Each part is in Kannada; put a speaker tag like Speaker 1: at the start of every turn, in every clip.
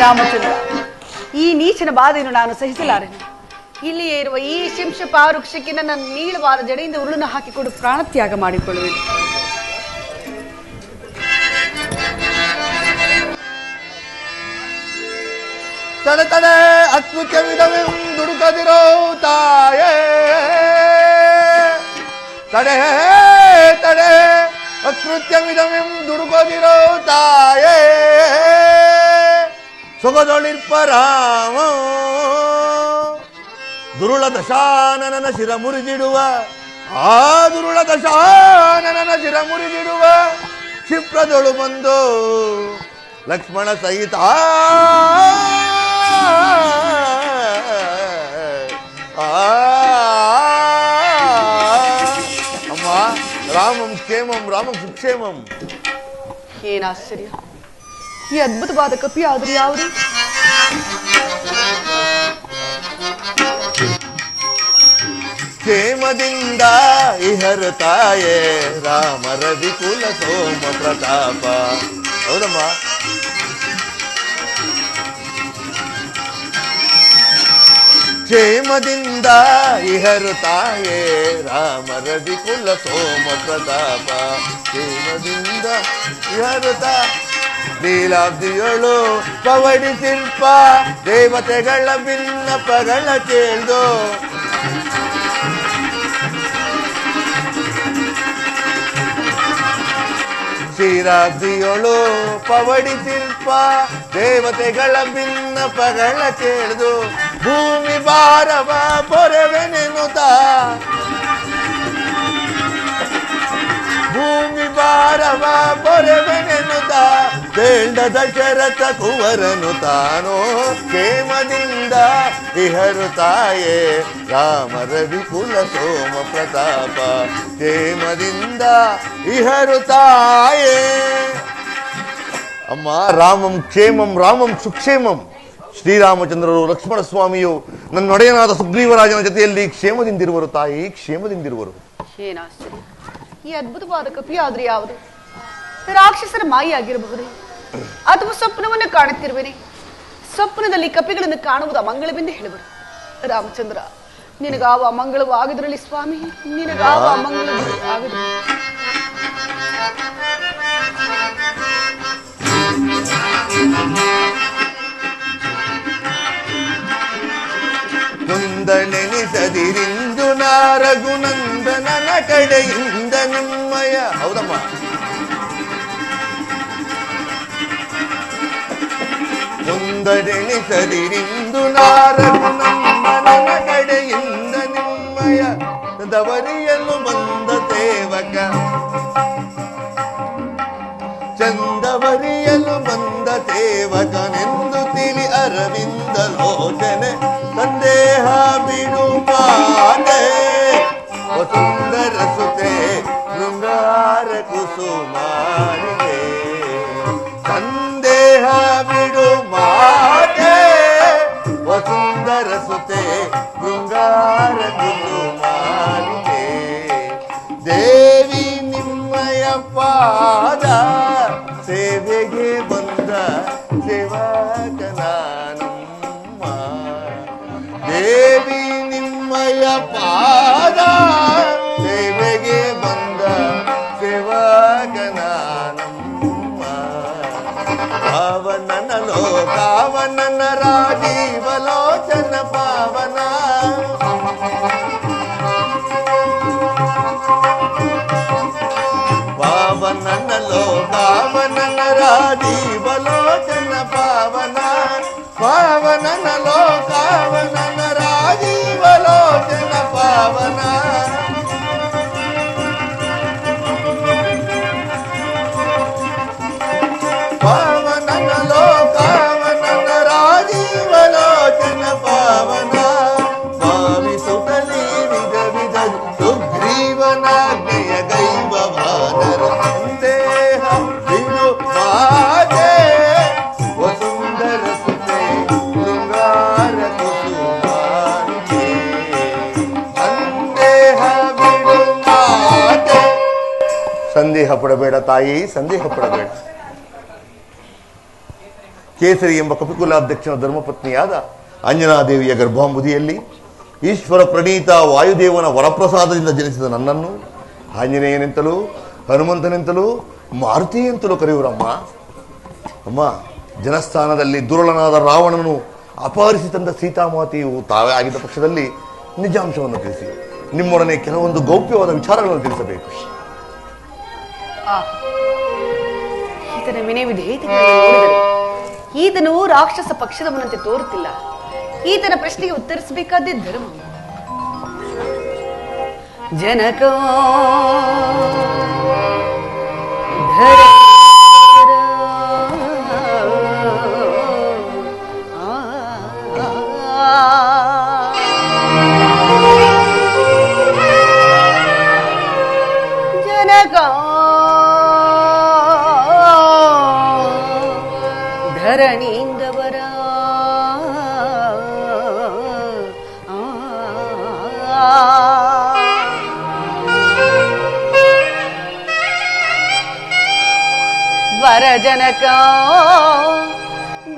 Speaker 1: ರಾಮಚಂದ್ರ, ಈ ನೀಚನ ಬಾಧೆಯನ್ನು ನಾನು ಸಹಿಸಲಾರೆನು. ಇಲ್ಲಿಯೇ ಇರುವ ಈ ಶಿಂಶಪ ವೃಕ್ಷಕ್ಕೆ ನನ್ನ ನೀಳವಾದ ಜಡೆಯಿಂದ ಉರುಳನ್ನು ಹಾಕಿಕೊಂಡು ಪ್ರಾಣತ್ಯಾಗ ಮಾಡಿಕೊಳ್ಳುವೆನು.
Speaker 2: ತಡೆ ತಡೆ ಅತ್ಮುಖ್ಯವಿದವೆಂ ದುಡುಕದಿರೋ ತಾಯೇ, ತಡೆ ತಡೆ ಅಕೃತ್ಯವಿದವೆಂ ದುಡುಕದಿರೋ ತಾಯೇ, ಸೊಗದೊಳಿರ್ಪ ರಾಮ ದುರುಳ ದಶಾನನ ಶಿರ ಮುರಿದಿಡುವ, ಆ ದುರುಳ ದಶಾನನ ಶಿರ ಮುರಿದಿಡುವ ಕ್ಷಿಪ್ರದೊಳು ಬಂದು ಲಕ್ಷ್ಮಣ ಸಹಿತ ಅಮ್ಮ ರಾಮಂ ಕ್ಷೇಮಂ ರಾಮಂ ಸುಕ್ಷೇಮಂ.
Speaker 1: ಏನಾಶ್ಚರ್ಯ, ಈ ಅದ್ಭುತವಾದ ಕಪಿ ಆದ್ರೆ ಯಾವುದು?
Speaker 2: ಕ್ಷೇಮದಿಂದ ಇಹರು ತಾಯೇ ರಾಮ ರವಿಕುಲ ಸೋಮ ಪ್ರತಾಪ. ಹೌದಮ್ಮ, ಕ್ಷೇಮದಿಂದ ಇಹರು ತಾಯೇ ರಾಮ ರವಿಕುಲ ಸೋಮ ಪ್ರತಾಪ. ಕ್ಷೇಮದಿಂದ ಇಹರುತ ಲೀಲಾಬ್ದಿಯಳು ಪವಡಿಸಿಲ್ಪ ದೇವತೆಗಳ ಭಿನ್ನಪಗಳ ಕೇಳ್ದು, ಕ್ಷೀರಾಬ್ದಿಯೊಳು ಪವಡಿಸಿಲ್ಪ ದೇವತೆಗಳ ಭಿನ್ನಪಗಳ ಕೇಳ್ದು, ಭೂಮಿ ಭಾರವ ಪೊರೆವೆನೆನುತ, ಭೂಮಿ ಭಾರವ ಪೊರೆವೆನೆನುತ ಬೇಡ ದಶರಥ ಕುವರನು ತಾನೋ. ಕ್ಷೇಮದಿಂದ ಇಹರು ತಾಯೇ ರಾಮ ರವಿಕುಲ ಸೋಮ ಪ್ರತಾಪ. ಕ್ಷೇಮದಿಂದ ಇಹರು ತಾಯೇ. ಅಮ್ಮ ರಾಮಂ ಕ್ಷೇಮಂ ರಾಮಂ ಸುಕ್ಷೇಮಂ. ಶ್ರೀರಾಮಚಂದ್ರರು ಲಕ್ಷ್ಮಣ ಸ್ವಾಮಿಯು ನನ್ನೊಡೆಯನಾದ ಸುಗ್ರೀವರಾಜನ ಜೊತೆಯಲ್ಲಿ ಕ್ಷೇಮದಿಂದಿರುವರು ತಾಯಿ, ಕ್ಷೇಮದಿಂದಿರುವರು.
Speaker 1: ಏನಾಶ್ಚರ್ಯ, ಈ ಅದ್ಭುತವಾದ ಕಪಿ ಆದ್ರೆ ಯಾವುದು? ರಾಕ್ಷಸರ ಮಾಯಿಯಾಗಿರಬಹುದೇ, ಅಥವಾ ಸ್ವಪ್ನವನ್ನು ಕಾಣುತ್ತಿರುವೇನೆ? ಸ್ವಪ್ನದಲ್ಲಿ ಕಪಿಗಳನ್ನು ಕಾಣುವುದು ಅಮಂಗಳವೆಂದು ಹೇಳುವರು. ರಾಮಚಂದ್ರ, ನಿನಗಾವ ಅಮಂಗಳವು ಆಗಿದ್ರಲ್ಲಿ ಸ್ವಾಮಿ, ನಿನಗಾವ ಅಮಂಗಳವು ಆಗಿದ್ರು.
Speaker 2: ಕುಂದನೆನಿಸದಿರಿಂದು ನಾರಗುನಂದನನ ಕಡೆಯಿಂದ ನಿಮ್ಮಯ. ಹೌದಮ್ಮ, ಕುಂದನೆನಿಸದಿರಿಂದು ನಾರಗುನಂದನನ ಕಡೆಯಿಂದ ನಿಮ್ಮಯ ದವರಿಯಲು ಬಂದ ಸೇವಕ, ಚಂದವರಿಯಲು ಬಂದ ಸೇವಕನೆಂದು ತಿಳಿ ಅರವಿಂದ ಲೋಚನೆ ಸಂದೇಹ ಬಿಡು ಮಾತೆ. ಸುಂದರ ಸುತೆ ಶೃಂಗಾರ ಕುಸುಮಾರಿಗೆ ಸಂದೇಹ ಬಿಡು ಮಾತೆ. ವಸುಂದರ ಸುತೆ ಶೃಂಗಾರ ಕುಸುಮಾರಿಗೆ ದೇವಿ ನಿಮ್ಮಯ ಪಾದ ಸೇವೆಗೆ ಬಂದ ಸೇವಕನಾನಮ್ಮ. ದೇವಿ ನಿಮ್ಮಯ ಪಾದ ಸೇವೆಗೆ ಬಂದ ಸೇವಕನಾನಮ್ಮ. ಪಾವನನ ಲೋಕಾವನನ ರಾಜೀವಲೋಚನ ಪಾವನ, ಪಾವನನ ಲೋಕಾವನನ ರಾಜೀವಲೋಚನ ಪಾವನ, ಪಾವನನ ಲೋಕಾವನನ ರಾಜೀವಲೋಚನ ಪಾವನ. ಪಾವನನ ಲೋಕಾವನನ ರಾಜೀವಲೋಚನ ಪಾವನ. ಭಾವಿಸುತ್ತಲೇ ವಿಧ ವಿಧ ಸುಗ್ರೀವನಾಜ್ಞೆಯ ಗೈವ ವಾನರ ಸಂದೇಹ ಬಿಡು ಮಾತೆ. ವಸುಂದರ ಸುತೆ ಶೃಂಗಾರ ಕುಸುಮಾರಿಗೆ ಸಂದೇಹ ಬಿಡು ಮಾತೆ. ಸಂದೇಹ ಪಡಬೇಡ ತಾಯಿ, ಸಂದೇಹ ಪಡಬೇಡ. ಕೇಸರಿ ಎಂಬ ಕಪಿಕುಲಾಧ್ಯಕ್ಷನ ಧರ್ಮಪತ್ನಿಯಾದ ಅಂಜನಾದೇವಿಯ ಗರ್ಭಾಂಬುದಿಯಲ್ಲಿ ಈಶ್ವರ ಪ್ರಣೀತ ವಾಯುದೇವನ ವರಪ್ರಸಾದದಿಂದ ಜನಿಸಿದ ನನ್ನನ್ನು ಆಂಜನೇಯನೆಂತಲೂ ಹನುಮಂತನೆಂತಲೂ ಮಾರುತಿ ಅಂತಲೂ ಕರೆಯುವರಮ್ಮ. ಅಮ್ಮ, ಜನಸ್ಥಾನದಲ್ಲಿ ದುರುಳನಾದ ರಾವಣನು ಅಪಹರಿಸಿ ತಂದ ಸೀತಾಮಾತೆಯು ತಾವೇ ಆಗಿದ್ದ ಪಕ್ಷದಲ್ಲಿ ನಿಜಾಂಶವನ್ನು ತಿಳಿಸಿ ನಿಮ್ಮೊಡನೆ ಕೆಲವೊಂದು ಗೌಪ್ಯವಾದ ವಿಚಾರಗಳನ್ನು ತಿಳಿಸಬೇಕು.
Speaker 1: ಈತನ ವಿನಯ ವಿಧೇಯತೆಗಳನ್ನು ನೋಡಿದರೆ ಈತನು ರಾಕ್ಷಸ ಪಕ್ಷದವನಂತೆ ತೋರುತ್ತಿಲ್ಲ. ಈತನ ಪ್ರಶ್ನೆಗೆ ಉತ್ತರಿಸಬೇಕಾದ್ದೇ ಧರ್ಮ. ಜನಕ ಧರಣೀಂದವರ ವರಜನಕ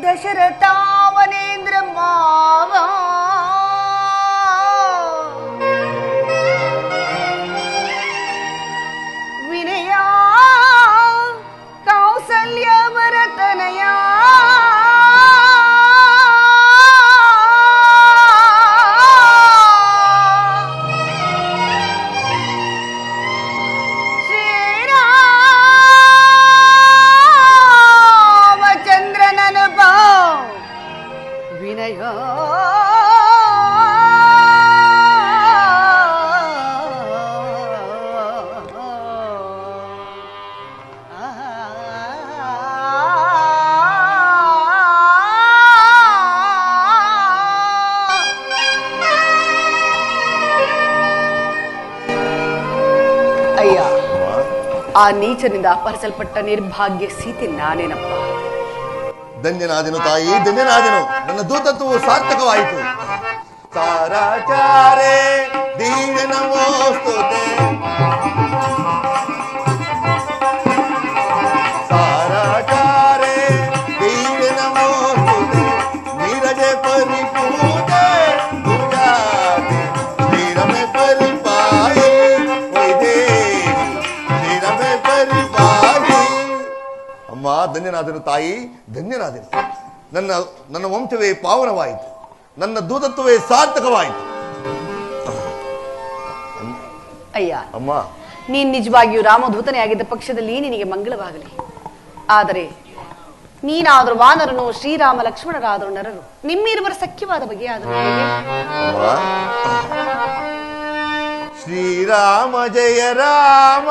Speaker 1: ದಶರಥಾವನೇಂದ್ರ ಮಾವ ವಿನಯ ಕೌಸಲ್ಯ ಭರತನಯ ಆ ನೀಚನಿಂದ ಅಪಹರಿಸಲ್ಪಟ್ಟ ನಿರ್ಭಾಗ್ಯ ಸೀತೆ ನಾನೇನಪ್ಪ.
Speaker 2: ಧನ್ಯನಾದೆನು ತಾಯಿ, ಧನ್ಯನಾದೆನು. ನನ್ನ ದೂತತ್ವವು ಸಾರ್ಥಕವಾಯಿತು. ಸಾರಾಚಾರೇ ದೀನ ನಮೋಸ್ತುತೆ, ಸಾರಾಚಾರೇ ದೀನ ನಮೋಸ್ತುತೆ, ನೀರಜೆ ಪರಿಪೂಜೆ ಪೂಜಾತೆ ಶ್ರೀರಮೆ ಪರಿಪಾಯೇ ವೈದೇ ಶ್ರೀರಮೆ ಪರಿಪಾಯೇ. ಅಮ್ಮ, ಧನ್ಯನಾದೆನು ತಾಯಿ, ಧನ್ಯನಾದೆನು. ನನ್ನ ವಂಶವೇ ಪಾವನವಾಯಿತು, ನನ್ನ ದೂತತ್ವವೇ ಸಾರ್ಥಕವಾಯಿತು.
Speaker 1: ಅಯ್ಯ
Speaker 2: ಅಮ್ಮ,
Speaker 1: ನೀನ್ ನಿಜವಾಗಿಯೂ ರಾಮದೂತನೇ ಆಗಿದ್ದ ಪಕ್ಷದಲ್ಲಿ ನಿನಗೆ ಮಂಗಳವಾಗಲಿ. ಆದರೆ ನೀನಾದರೂ ವಾನರನು, ಶ್ರೀರಾಮ ಲಕ್ಷ್ಮಣರಾದರೂ ನರರು, ನಿಮ್ಮಿರುವರ ಸಖ್ಯವಾದ ಬಗೆಯಾದರೂ
Speaker 2: ಶ್ರೀರಾಮ ಜಯ ರಾಮ,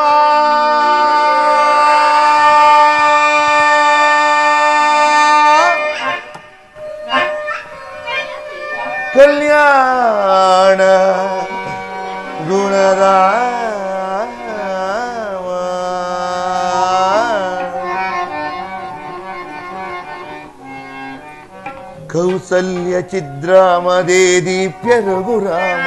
Speaker 2: ಕಲ್ಯಾಣ ಗುಣರಾಮ, ಕೌಸಲ್ಯ ಚಿದ್ರಾಮದೇ ದೀಪ್ಯ ರಘುರಾಮ,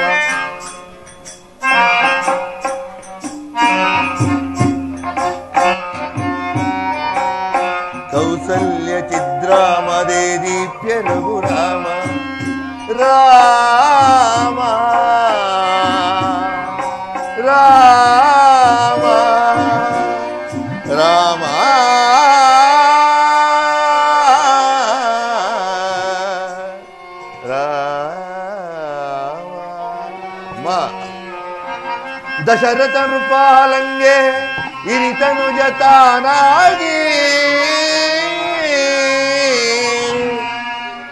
Speaker 2: ಕೌಸಲ್ಯ ಚಿದ್ರಾಮದೇ ದೀಪ್ಯ ರಘುರಾಮ, ರಾಮ ರಾಮ ರಾಮ ರಾಮ. ದಶರಥ ನೃಪಾಲಂಗೆ ಇರಿತನು ಜತಾನಾಗಿ,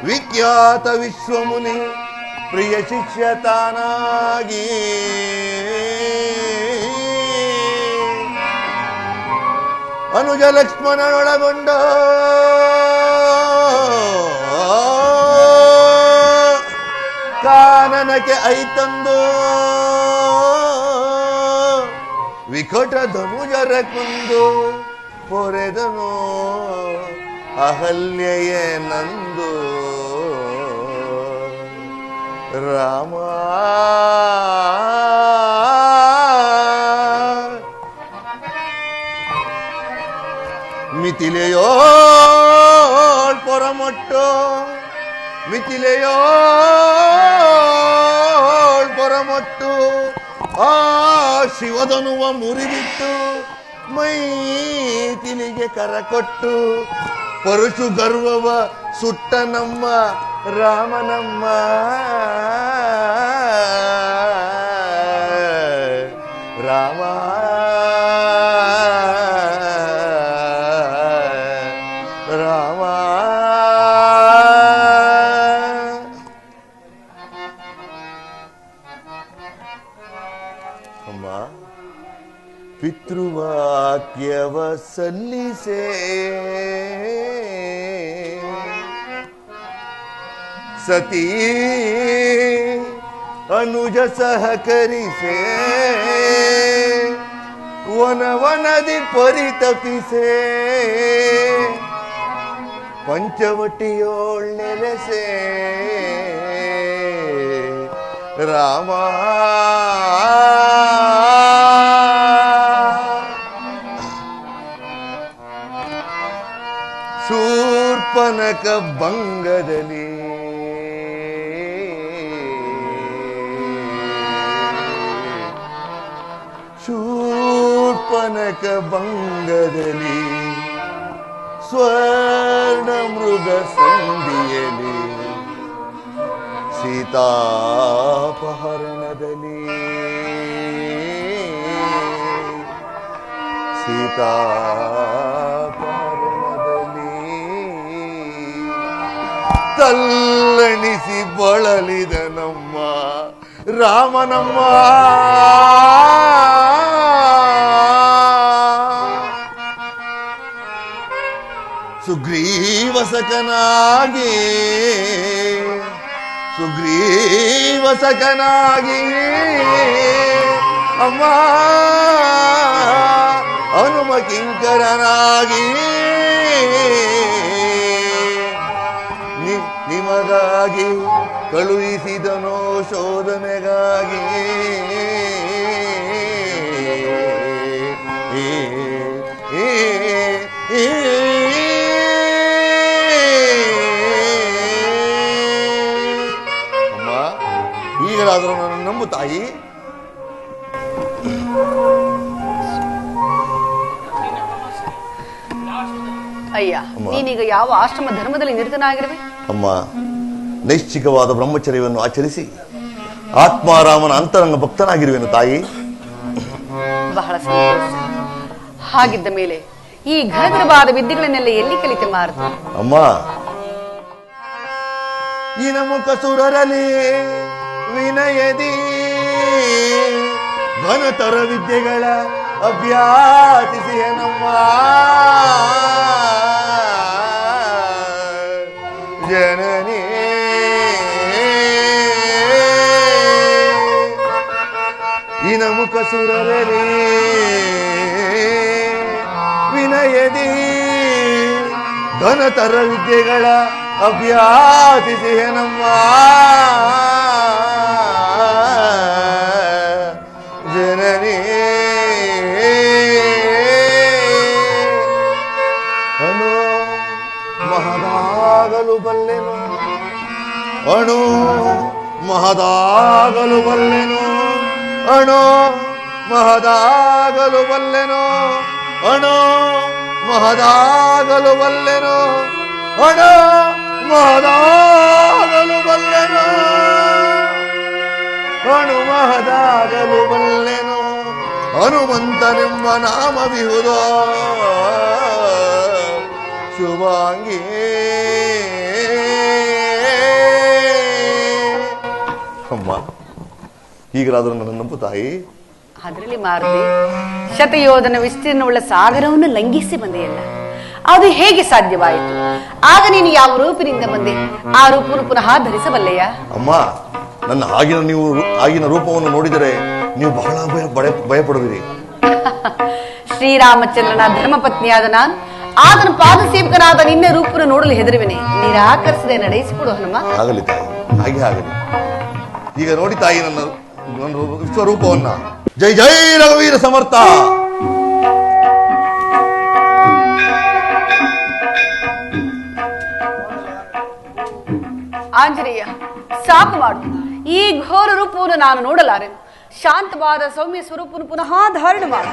Speaker 2: ವಿಖ್ಯಾತ ವಿಶ್ವಮುನಿ ಪ್ರಿಯ ಶಿಷ್ಯತಾನಾಗಿ, ಅನುಜ ಲಕ್ಷ್ಮಣನೊಳಗೊಂಡ ಕಾನನಕ್ಕೆ ಐತಂದು, ವಿಕಟ ಧನುಜರ ಕುಂದು ಪೊರೆದನು ಅಹಲ್ಯೆಯೇ ನಂದು, ರಾಮ ಮಿಥಿಲೆಯೋ ಪರಮ ಪೊರಮೊಟ್ಟು ಮಿಥಿಲೆಯೋ ಪೊರಮೊಟ್ಟು ಆ ಶಿವಧನುವ ಮುರಿಬಿಟ್ಟು ಮೈತಿಲಿಗೆ ಕರಕೊಟ್ಟು ಪರಶು ಗರ್ವವ ಸುಟ್ಟ ನಮ್ಮ ರಾಮನಮ್ಮ ರಾಮ ರಾಮ ಅಮ್ಮ ಪಿತೃವಾಕ್ಯವ ಸಲ್ಲಿಸೆ ಸತೀ ಅನುಜ ಸಹಕರಿಸೆ ವನವನದಿ ಪರಿತಪಿಸೆ ಪಂಚವಟಿಯೋಳ್ ನೆಲೆಸೆ ರಾಮ ಶೂರ್ಪನಕ ಭಂಗದಲ್ಲಿ ಶೂರ್ಪನಕ ಭಂಗದಲ್ಲಿ ಸ್ವರ್ಣ ಮೃಗ ಸಂಧಿಯಲಿ ಸೀತಾಪಹರಣದಲ್ಲಿ ಸೀತಾಪಹರಣದಲ್ಲಿ ತಲ್ಲಣಿಸಿ ಬಳಲಿದ ನಮ್ಮ ರಾಮನಮ್ಮ ಸುಗ್ರೀವಸಕನಾಗಿ ಸುಗ್ರೀವಸಕನಾಗಿ ಅಮ್ಮ ಹನುಮ ಕಿಂಕರನಾಗಿ ನಿಮಗಾಗಿ ಕಳುಹಿಸಿದನೋ ಶೋಧನೆಗಾಗಿ ಅಮ್ಮ ಈಗಲಾದರೂ ನನ್ನ ನಂಬು ತಾಯಿ.
Speaker 1: ಅಯ್ಯ, ನೀನೀಗ ಯಾವ ಆಶ್ರಮ ಧರ್ಮದಲ್ಲಿ ನಿರತನಾಗಿರುವೆ?
Speaker 2: ಅಮ್ಮ, ನೈಶ್ಚಿಕವಾದ ಬ್ರಹ್ಮಚರ್ಯವನ್ನು ಆಚರಿಸಿ ಆತ್ಮಾರಾಮನ ಅಂತರಂಗ ಭಕ್ತನಾಗಿರುವೆನು ತಾಯಿ.
Speaker 1: ಬಹಳ ಸಂತೋಷ. ಹಾಗಿದ್ದ ಮೇಲೆ ಈ ಘನಘನವಾದ ವಿದ್ಯೆಗಳನ್ನೆಲ್ಲ ಎಲ್ಲಿ ಕಲಿತೆ ಮಾರುತ?
Speaker 2: ಅಮ್ಮ, ಇನ ಮುಖ ಸುರರಲಿ ವಿನಯದಿ ಘನತರ ವಿದ್ಯೆಗಳ ಅಭ್ಯಾಸಿಸಿಯ ನಮ್ಮ ಜನನಿ. ಇನ ಮುಖ ಸುರರಲಿ ವಿನಯದಿ ಘನತರ ವಿದ್ಯೆಗಳ ಅಭ್ಯಾಸಿಸಿಯ ನಮ್ಮ ಜನನಿ. ಅಣು ಮಹದಾಗಲು ಬಲ್ಲೆನು, ಅಣು ಮಹದಾಗಲು ಬಲ್ಲೆನು, ಅಣು ಮಹದಾಗಲು ಬಲ್ಲೆನು, ಅಣು ಮಹದಾಗಲು ಬಲ್ಲೆನು, ಅಣು ಮಹದಾಗಲು ಬಲ್ಲೆನು, ಅಣು ಮಹದಾಗಲು ಬಲ್ಲೆನು. ಹನುಮಂತನೆಂಬ ನಾಮವಿಹುದೋ ಶುಭಾಂಗಿ. ಅಮ್ಮ, ಈಗಲಾದರೂ ನನ್ನ ನಂಬು ತಾಯಿ.
Speaker 1: ಅದರಲ್ಲಿ ಮಾರುತಿ, ಶತಯೋಧನ ವಿಸ್ತೀರ್ಣವುಳ್ಳ ಸಾಗರವನ್ನು ಲಂಘಿಸಿ ಬಂದೆಯಲ್ಲ, ಅದು ಹೇಗೆ ಸಾಧ್ಯವಾಯಿತು? ಆಗ ನೀನು ಯಾವ ರೂಪಿನಿಂದ ಬಂದೆ? ಆ ರೂಪವನ್ನು ಪುನಃ ಧರಿಸಬಲ್ಲೆಯ?
Speaker 2: ಅಮ್ಮ, ನನ್ನ ಆಗಿನ ರೂಪವನ್ನು ನೋಡಿದರೆ ನೀವು ಬಹಳ ಭಯಪಡುವಿರಿ.
Speaker 1: ಶ್ರೀರಾಮಚಂದ್ರನ ಧರ್ಮಪತ್ನಿಯಾದ ನಾನು ಆತನ ಪಾದ ಸೇವಕನಾದ ನಿನ್ನ ರೂಪವನ್ನು ನೋಡಲು ಹೆದರುವೆನೆ. ನಿರಾಕರಿಸದೆ ನಡೆಸಿಕೊಡು ಹನುಮ.
Speaker 2: ಆಗಲಿ ತಾಯಿ, ಹಾಗೆ ಆಗಲಿ. ಈಗ ನೋಡಿ ತಾಯಿ ನನ್ನ ವಿಶ್ವರೂಪವನ್ನ. ಜೈ ಜೈ ರಘುವೀರ ಸಮರ್ಥ.
Speaker 1: ಆಂಜನೇಯ, ಸಾಕು ಮಾಡು. ಈ ಘೋರ ರೂಪವನ್ನು ನಾನು ನೋಡಲಾರೆನು. ಶಾಂತವಾದ ಸೌಮ್ಯ ಸ್ವರೂಪವನ್ನು ಪುನಃ ಧಾರಣ ಮಾಡು.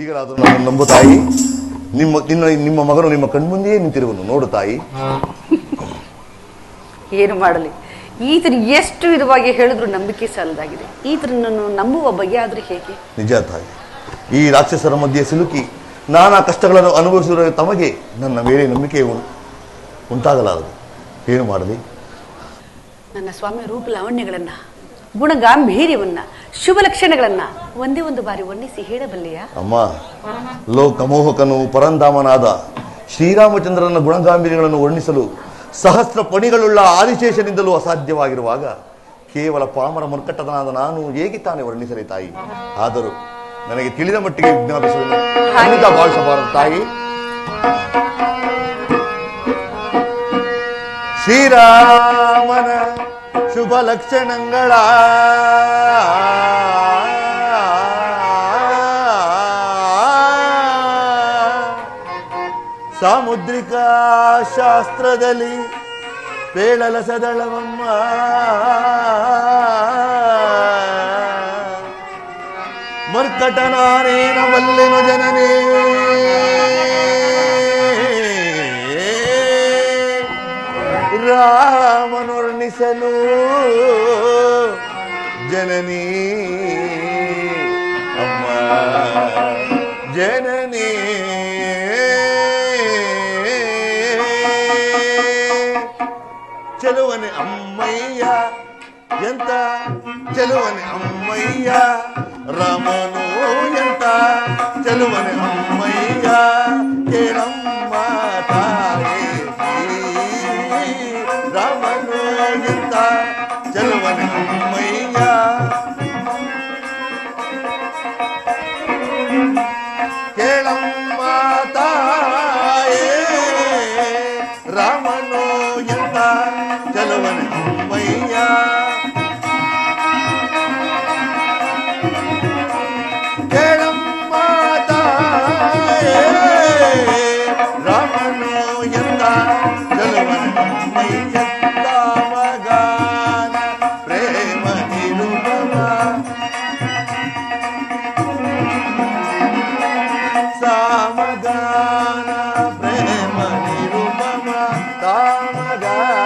Speaker 2: ಈಗಲಾದರೂ ನಾನು ನಂಬು ತಾಯಿ. ನಿಮ್ಮ ಮಗನು ನಿಮ್ಮ ಕಣ್ಮುಂದೆಯೇ ನಿಂತಿರುವನು ನೋಡು ತಾಯಿ.
Speaker 1: ಏನು ಮಾಡಲಿ, ಈತನು ಎಷ್ಟು ವಿಧವಾಗಿ ಹೇಳಿದ್ರು ನಂಬಿಕೆ ಸಾಲದಾಗಿದೆ. ಈತನನ್ನು ನಂಬುವ ಬಗೆ ಆದ್ರೆ ಹೇಗೆ?
Speaker 2: ನಿಜ ತಾಯಿ, ಈ ರಾಕ್ಷಸರ ಮಧ್ಯೆ ಸಿಲುಕಿ ನಾನಾ ಕಷ್ಟಗಳನ್ನು ಅನುಭವಿಸಿರುವ ತಮಗೆ ನನ್ನ ಮೇಲೆ ನಂಬಿಕೆ ಉಂಟಾಗಲಾರದು. ಏನು ಮಾಡಲಿ?
Speaker 1: ನನ್ನ ಸ್ವಾಮಿ ರೂಪ ಲಾವಣ್ಯಗಳನ್ನ, ಗುಣ ಗಾಂಭೀರ್ಯವನ್ನ, ಶುಭ ಲಕ್ಷಣಗಳನ್ನ ಒಂದೇ ಒಂದು ಬಾರಿ ವರ್ಣಿಸಿ ಹೇಳಬಲ್ಲೆಯಾ?
Speaker 2: ಅಮ್ಮ, ಲೋಕಮೋಹಕನು ಪರಂಧಾಮನಾದ ಶ್ರೀರಾಮಚಂದ್ರನ ಗುಣಗಾಂಭೀರ್ಯಗಳನ್ನು ವರ್ಣಿಸಲು ಸಹಸ್ರ ಪಣಿಗಳುಳ್ಳ ಆದಿಶೇಷನಿಂದಲೂ ಅಸಾಧ್ಯವಾಗಿರುವಾಗ ಕೇವಲ ಪಾಮರ ಮರ್ಕಟನಾದ ನಾನು ಹೇಗೆ ತಾನೇ ವರ್ಣಿಸಲಿ ತಾಯಿ? ಆದರೂ ನನಗೆ ತಿಳಿದ ಮಟ್ಟಿಗೆ ವಿಜ್ಞಾಪಿಸುವುದು ಭಾವಿಸಬಾರದು ತಾಯಿ. ಶ್ರೀರಾಮನ ಶುಭ ಲಕ್ಷಣಗಳ ಸಾಮುದ್ರಿಕ ಶಾಸ್ತ್ರದಲ್ಲಿ ಪೇಳಲ ಸದಳವಮ್ಮ ಮರ್ಕಟನಾನೇನ ವಲ್ಲೆನು ಜನನೇ ರಾಮನೊರ್ಣಿಸಲು ಜನನಿ ಅಮ್ಮ ಜನನಿ ಚೆಲುವನೆ ಅಮ್ಮಯ್ಯ ಎಂತ ಚೆಲುವನೆ ಅಮ್ಮಯ್ಯ ರಾಮನು ಎಂತ ಚೆಲುವನೆ ಅಮ್ಮಯ್ಯ ಕೇಳಮ್ಮ ತಾಯಿ ರಾಮನು ಎಂತ ಚೆಲುವನೆ ಅಮ್ಮಯ್ಯ ಕೇಳಮ್ಮ ತಾಯೇ ರಾಮನು ಎಂತ ಚೆಲುವನೆ ಅಮ್ಮಯ್ಯ ಕೇಳಮ್ಮ ತಾಯೇ ರಾಮನು ಎಂತ ಚೆಲುವನೆ ಅಮ್ಮಯ್ಯ ಮಗಾನ ಪ್ರೇಮ ನಿರುಪಮ ಸಾಮಗಾನ ಪ್ರೇಮ ನಿರುಪಮ ತಾಮಗಾನ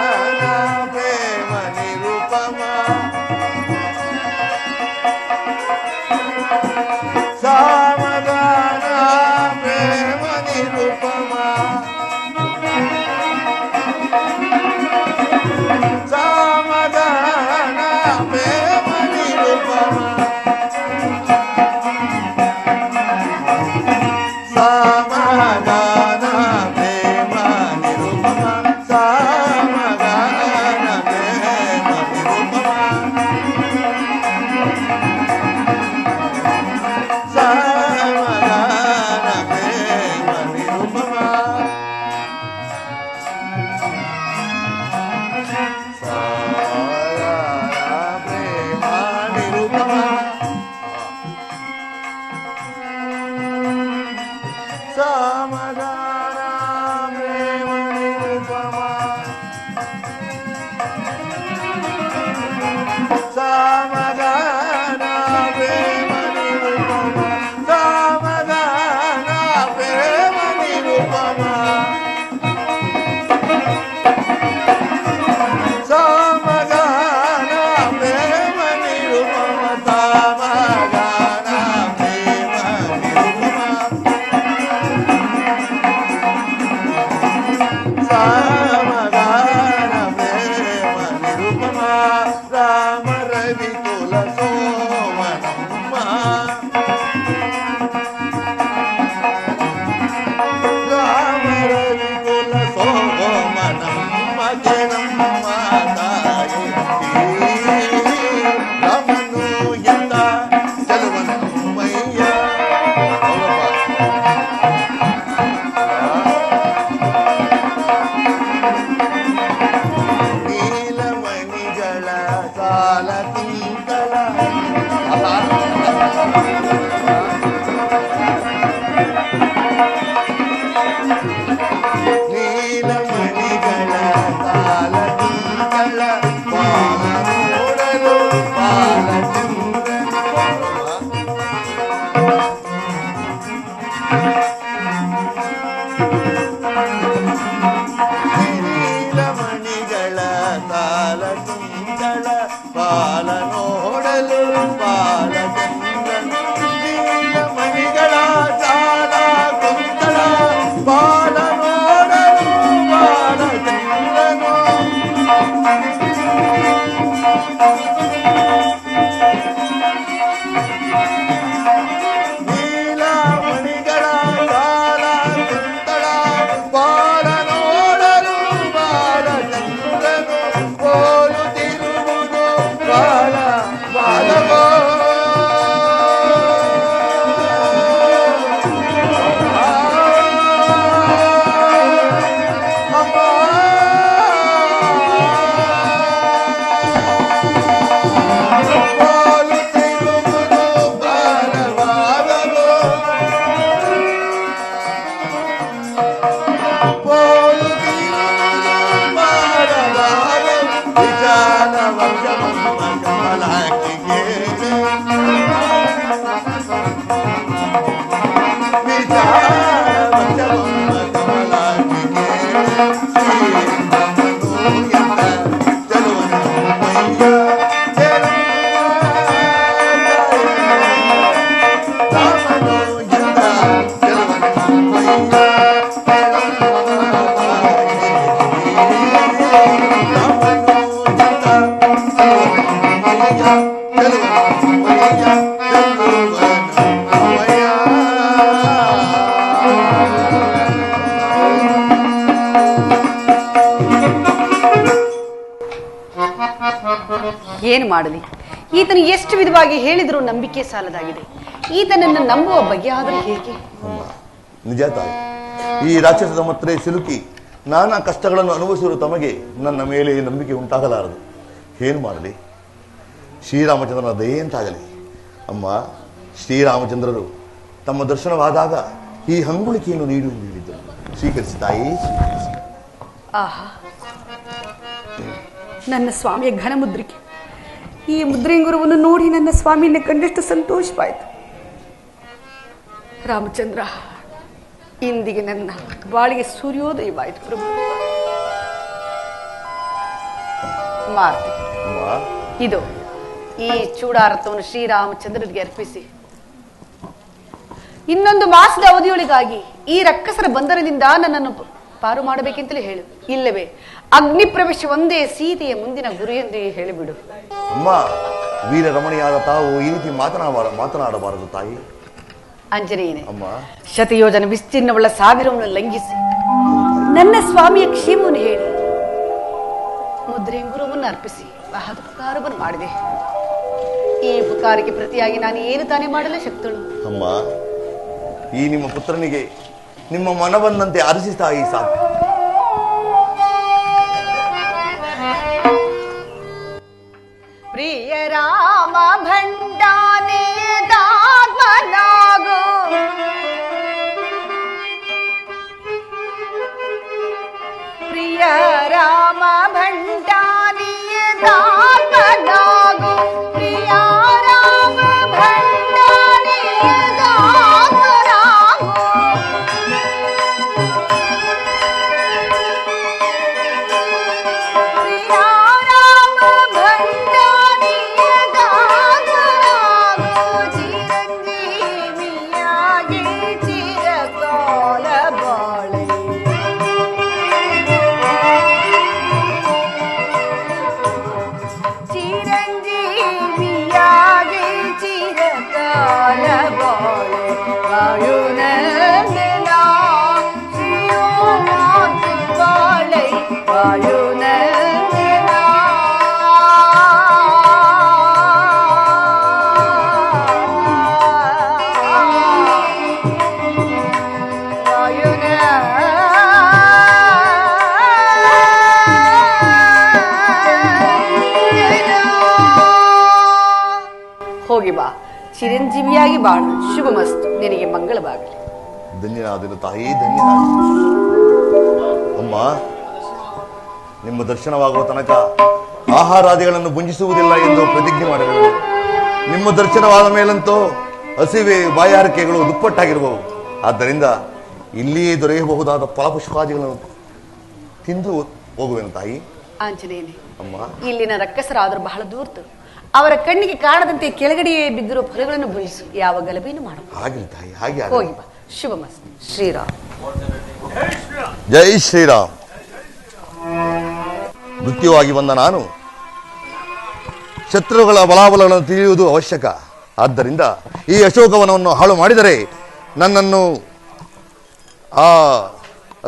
Speaker 2: ಕೇಳಮ್ಮ ತಾಯಿ ರಾಮನು ಎಂದ ಚಲುವನಮ್ಮಯ್ಯ. ನೀಲಮಣಿಗಳ ಸಾಲ ತಿಂಗಳ ನೀಲಮಣಿಗಳ ಸಾಲ ತಿಂಗಳ ಬಾಲ ನೋಡಲು ಬಾಲಚಂದ್ರನ. ನೀಲಮಣಿಗಳ ಸಾಲ ತಿಂಗಳ ಬಾಲ ನೋಡಲು ಬಾಲಚಂದ್ರನ. ನೀಲಮಣಿಗಳ ಸಾಲ ಕುಂತಳ ಬಾಲ ನೋಡಲು ಬಾಲಚಂದ್ರನು. ನೀಲಮಣಿಗಳ ಸಾಲ ಕುಂತಳ ಬಾಲ ನೋಡಲು ಬಾಲಚಂದ್ರನು. ಹೋಲುತ್ತಿರುವುದು ಬಾಲ ಬಾಲವೋ.
Speaker 1: ಏನು ಮಾಡಲಿ, ಈತನು ಎಷ್ಟು ವಿಧವಾಗಿ ಹೇಳಿದರೂ ನಂಬಿಕೆ ಸಾಲದಾಗಿದೆ. ಈತನನ್ನು ನಂಬುವ ಬಗೆ ಆದರೂ ಹೇಗೆ?
Speaker 2: ಅಮ್ಮ, ನಿಜ ತಾಯಿ, ಈ ರಾಕ್ಷಸದ ಮತ್ತೆ ಸಿಲುಕಿ ನಾನಾ ಕಷ್ಟಗಳನ್ನು ಅನುಭವಿಸಿರುವ ತಮಗೆ ನನ್ನ ಮೇಲೆ ನಂಬಿಕೆ ಉಂಟಾಗಲಾರದು. ಏನು ಮಾಡಲಿ? ಶ್ರೀರಾಮಚಂದ್ರನ ದಯೆಯಂತಾಗಲಿ. ಅಮ್ಮ, ಶ್ರೀರಾಮಚಂದ್ರರು ತಮ್ಮ ದರ್ಶನವಾದಾಗ ಈ ಹಂಗುಳಿಕೆಯನ್ನು ನೀಡಿದ್ದರು. ಸ್ವೀಕರಿಸಿ ತಾಯಿ, ಸ್ವೀಕರಿಸಿ.
Speaker 1: ಆಹಾ, ನನ್ನ ಸ್ವಾಮಿಯ ಘನಮುದ್ರಿಕೆ. ಈ ಮುದ್ರೆಂಗುರವನ್ನು ನೋಡಿ ನನ್ನ ಸ್ವಾಮಿಯನ್ನು ಕಂಡಷ್ಟು ಸಂತೋಷವಾಯಿತು. ರಾಮಚಂದ್ರ, ಇಂದಿಗೆ ನನ್ನ ಬಾಳಿಗೆ ಸೂರ್ಯೋದಯವಾಯಿತು ಪ್ರಭು. ಮಾರ್ತಿ, ಇದು ಈ ಚೂಡಾರತ್ವವನ್ನು ಶ್ರೀರಾಮಚಂದ್ರರಿಗೆ ಅರ್ಪಿಸಿ ಇನ್ನೊಂದು ಮಾಸದ ಅವಧಿಯೊಳಗಾಗಿ ಈ ರಕ್ಕಸರ ಬಂಧನದಿಂದ ನನ್ನನ್ನು ಪಾರು ಮಾಡಬೇಕೆಂತಲೇ ಹೇಳು. ಇಲ್ಲವೇ ಅಗ್ನಿ ಪ್ರವೇಶ ಒಂದೇ ಸೀತೆಯ ಮುಂದಿನ ಗುರಿ ಎಂದೇ ಹೇಳಿಬಿಡು.
Speaker 2: ಅಮ್ಮ, ವೀರ ರಮಣಿಯಾದ ತಾವು ಈ ರೀತಿ ಮಾತನಾಡಬಾರದು ತಾಯಿ.
Speaker 1: ಅಂಜನೇಯನೇ,
Speaker 2: ಅಮ್ಮ,
Speaker 1: ಶತಯೋಜನ ವಿಸ್ತೀರ್ಣವುಳ್ಳ ಸಾಗರವನ್ನು ಲಂಘಿಸಿ ನನ್ನ ಸ್ವಾಮಿಯ ಕ್ಷೇಮವನ್ನು ಹೇಳಿ ಮುದ್ರೆಂಗುರವನ್ನು ಅರ್ಪಿಸಿ ಮಹದ ಉಪಕಾರವನ್ನು ಮಾಡಿದೆ. ಈ ಉಪಕಾರಕ್ಕೆ ಪ್ರತಿಯಾಗಿ ನಾನು ಏನು ತಾನೇ ಮಾಡಲು ಶಕ್ತಳು?
Speaker 2: ಅಮ್ಮ, ಈ ನಿಮ್ಮ ಪುತ್ರನಿಗೆ ನಿಮ್ಮ ಮನ ಬಂದಂತೆ ಅರಸಿ ತಾಯಿ ಸಾಕು.
Speaker 1: ಪ್ರಿಯ ರಾಮ ಭಂಡಾನಿಯದಾತ್ಮನಾಗು, ಪ್ರಿಯ ರಾಮ ಭಂಡಾನಿಯದಾತ್ಮನಾಗು, ಪ್ರಿಯ ರಾಮ ಭಂಡಾನಿಯದಾತ್ಮನಾಗು. ಪ್ರಿಯ ರಾಮ ಭಂಡಾನಿಯದಾತ್ಮನಾಗು, ಚಿರಂಜೀವಿಯಾಗಿ ಚಿರಕಾಲ ಬಾಳೆ. ಚಿರಂಜೀವಿಯಾಗಿ ಚಿರಕಾಲ ಬಾಳೆ. ವಾಯುನಂದನ ಶ್ರೀ ಮಾತು ಬಾಳೆ, ವಾಯುನಂದನ ಹೋಗಿ ಬಾ, ಚಿರಂಜೀವಿಯಾಗಿ ಬಾಳು. ಶುಭಮಸ್ತು, ನಿನಗೆ ಮಂಗಳವಾಗಲಿ.
Speaker 2: ಧನ್ಯನಾದನು ತಾಯಿ, ಧನ್ಯನಾದ. ಅಮ್ಮ, ನಿಮ್ಮ ದರ್ಶನವಾಗುವ ತನಕ ಆಹಾರಾದಿಗಳನ್ನು ಭುಂಜಿಸುವುದಿಲ್ಲ ಎಂದು ಪ್ರತಿಜ್ಞೆ ಮಾಡಿರುವೆ. ನಿಮ್ಮ ದರ್ಶನವಾದ ಮೇಲಂತೂ ಹಸಿವೆ ಬಾಯಾರಿಕೆಗಳು ದುಪ್ಪಟ್ಟಾಗಿರುವವು. ಆದ್ದರಿಂದ ಇಲ್ಲಿಯೇ ದೊರೆಯಬಹುದಾದ ಫಲಪುಷ್ಪಾದಿಗಳನ್ನು ತಿಂದು ಹೋಗುವೆನು ತಾಯಿ.
Speaker 1: ಆಂಜನೇಯನೇ,
Speaker 2: ಅಮ್ಮ,
Speaker 1: ಇಲ್ಲಿನ ರಕ್ಕಸರಾದರೂ ಬಹಳ ದೂರ್ತರು. ಅವರ ಕಣ್ಣಿಗೆ ಕಾಣದಂತೆ ಕೆಳಗಡೆಯೇ ಬಿದ್ದಿರುವ ಫಲಗಳನ್ನು ಭುಜಿಸು, ಯಾವ ಗಲಭೆಯನ್ನು ಮಾಡು.
Speaker 2: ಹಾಗೆ ತಾಯಿ, ಹಾಗೆ
Speaker 1: ಹೋಗಿ ಬಾ. ಶುಭಮಸ್ತು. ಶ್ರೀರಾಮ್.
Speaker 2: ಜೈ ಶ್ರೀರಾಮ್. ಮೃತ್ಯುವಾಗಿ ಬಂದ ನಾನು ಶತ್ರುಗಳ ಬಲಾಬಲಗಳನ್ನು ತಿಳಿಯುವುದು ಅವಶ್ಯಕ. ಆದ್ದರಿಂದ ಈ ಅಶೋಕವನವನ್ನು ಹಾಳು ಮಾಡಿದರೆ ನನ್ನನ್ನು ಆ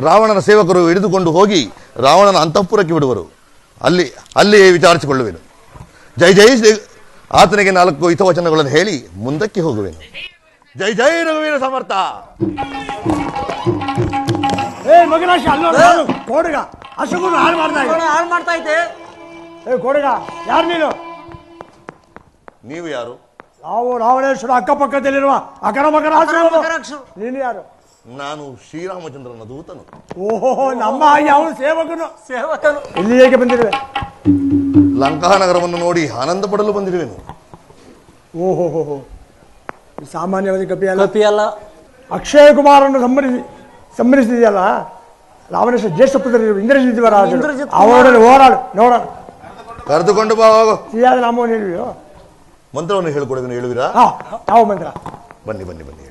Speaker 2: ರಾವಣನ ಸೇವಕರು ಹಿಡಿದುಕೊಂಡು ಹೋಗಿ ರಾವಣನ ಅಂತಃಪುರಕ್ಕೆ ಬಿಡುವರು. ಅಲ್ಲಿಯೇ ವಿಚಾರಿಸಿಕೊಳ್ಳುವೆನು. ಜೈ ಜೈ ಶ್ರೀ ಆತನಿಗೆ 4 ಹಿತವಚನಗಳನ್ನು ಹೇಳಿ ಮುಂದಕ್ಕೆ ಹೋಗುವೆನು. ಜೈ ಜೈ ರಘುವೀರ ಸಮರ್ಥ.
Speaker 3: ಮಗನಾಶಿ ಕೋಡಗ ಅಶೋಕನ ಹಾಳು ಮಾಡ್ತಾ ಇದ್ದೆ. ಕೋಡಗ ಯಾರು ನೀನು?
Speaker 2: ನೀವು ಯಾರು?
Speaker 3: ನಾವು ರಾವಣೇಶ್ವರ ಅಕ್ಕಪಕ್ಕದಲ್ಲಿರುವ ಅಕರಮಕರ ನೀನು ಯಾರು?
Speaker 2: ನಾನು ಶ್ರೀರಾಮಚಂದ್ರನ ದೂತನು.
Speaker 3: ಓಹೋ, ನಮ್ಮ ಯಾವ ಸೇವಕನು ಇಲ್ಲಿ ಹೇಗೆ ಬಂದಿರುವೆ?
Speaker 2: ಲಂಕಾನಗರವನ್ನು ನೋಡಿ ಆನಂದ ಪಡಲು ಬಂದಿರುವೆನು.
Speaker 3: ಓಹೋ, ಸಾಮಾನ್ಯವಾದ ಕಪಿ ಅಲ್ಲ. ಅಕ್ಷಯ ಕುಮಾರನ್ನು ಸಂಹರಿಸಿದೆಯಲ್ಲ, ರಾವಣೇಶ್ವರ ಜ್ಯೇಷ್ಠ ಪುತ್ರರು ಇಂದ್ರಜಿತ್ ರಾಜರು, ಅವರೊಡನೆ ಹೋರಾಡು ನೋಡೋಣ.
Speaker 2: ಕರೆದುಕೊಂಡು ಬಾ.
Speaker 3: ಸಿಯಾದ ನಾಮವನ್ನು ಹೇಳಿವಿಯೋ?
Speaker 2: ಮಂತ್ರವನ್ನು ಹೇಳ್ಕೊಡೋದನ್ನು ಹೇಳುವಿರಾ?
Speaker 3: ಯಾವ ಮಂತ್ರ?
Speaker 2: ಬನ್ನಿ ಹೇಳಿ.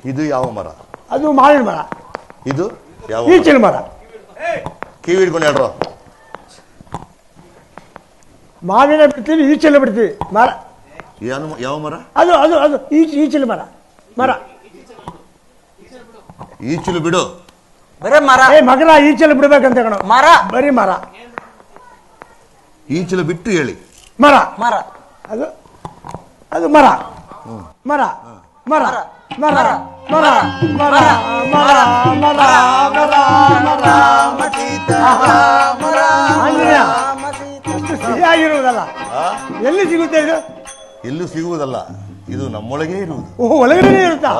Speaker 2: ಇದು ಯಾವ ಮರ?
Speaker 3: ಅದು ಮಾವಿನ ಮರ.
Speaker 2: ಇದು ಯಾವ?
Speaker 3: ಈಚಿನ ಮರ.
Speaker 2: ಕಿವಿ ಹಿಡ್ಕೊಂಡು ಹೇಳ್ರು.
Speaker 3: ಮಾವಿನ ಬಿಡ್ತೀವಿ, ಈಚೆಲ್ಲ ಬಿಡ್ತೀವಿ. ಮರ
Speaker 2: ಯಾವ ಮರ?
Speaker 3: ಅದು ಅದು ಅದು ಈಚಿನ ಮರ.
Speaker 2: ಈಚಲು ಬಿಡು.
Speaker 4: ಬರೇ ಮರ.
Speaker 3: ಮಗನ ಈಚೆಲ್ಲ ಬಿಡ್ಬೇಕಂತ ಕಣ.
Speaker 4: ಮರ,
Speaker 3: ಬರೀ ಮರ.
Speaker 2: ಈಚಲು ಬಿಟ್ಟು ಹೇಳಿ.
Speaker 3: ಮರ. ಅದು ಮರ. ಮರ ಮರ ಮರ ಮರ ಮರ ಮರ ಮರ ಮರ ಆಂಜನೇಯ, ಸಿಹಿಯಾಗಿರುವುದಲ್ಲ. ಎಲ್ಲಿ ಸಿಗುತ್ತೆ ಇದು?
Speaker 2: ಎಲ್ಲೂ ಸಿಗುವುದಲ್ಲ, ಇದು ನಮ್ಮೊಳಗೇ ಇರುವುದು.
Speaker 3: ಓಹೋ, ಒಳಗಡೆ ಇರುತ್ತಾ?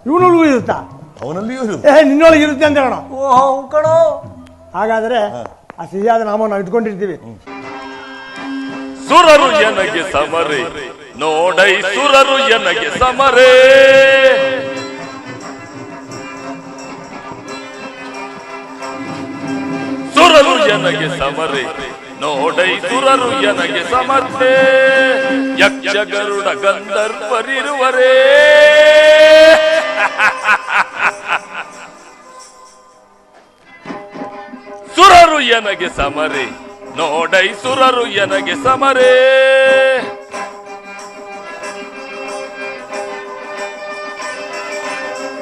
Speaker 3: ಇವನೊಳಗೂ ಇರುತ್ತಾ?
Speaker 2: ಅವನಲ್ಲಿಯೂ ಇರುವುದು.
Speaker 3: ನಿನ್ನೊಳಗೆ ಇರುತ್ತೆ ಅಂತ ಕಣ.
Speaker 4: ಓಹೋ ಕಣೋ.
Speaker 3: ಹಾಗಾದ್ರೆ ಆ ಸಿಹಿಯಾದ ನಾಮವನ್ನು ನಾವು ಇಟ್ಕೊಂಡಿರ್ತೀವಿ.
Speaker 5: ಸುರರು ಎನಗೆ ಸಮರೆ ನೋಡೈ, ಸುರರು ಎನಗೆ ಸಮರೆ. ಸುರರು ಎನಗೆ ಸಮರೆ ನೋಡೈ, ಸುರರು ಎನಗೆ ಸಮರ್ಥೆ. ಯಕ್ಷ ಗರುಡ ಗಂಧರ್ವರಿರುವರೇ. ಸುರರು ಎನಗೆ ಸಮರೆ ನೋಡೈ, ಸುರರು ಎನಗೆ ಸಮರೆ.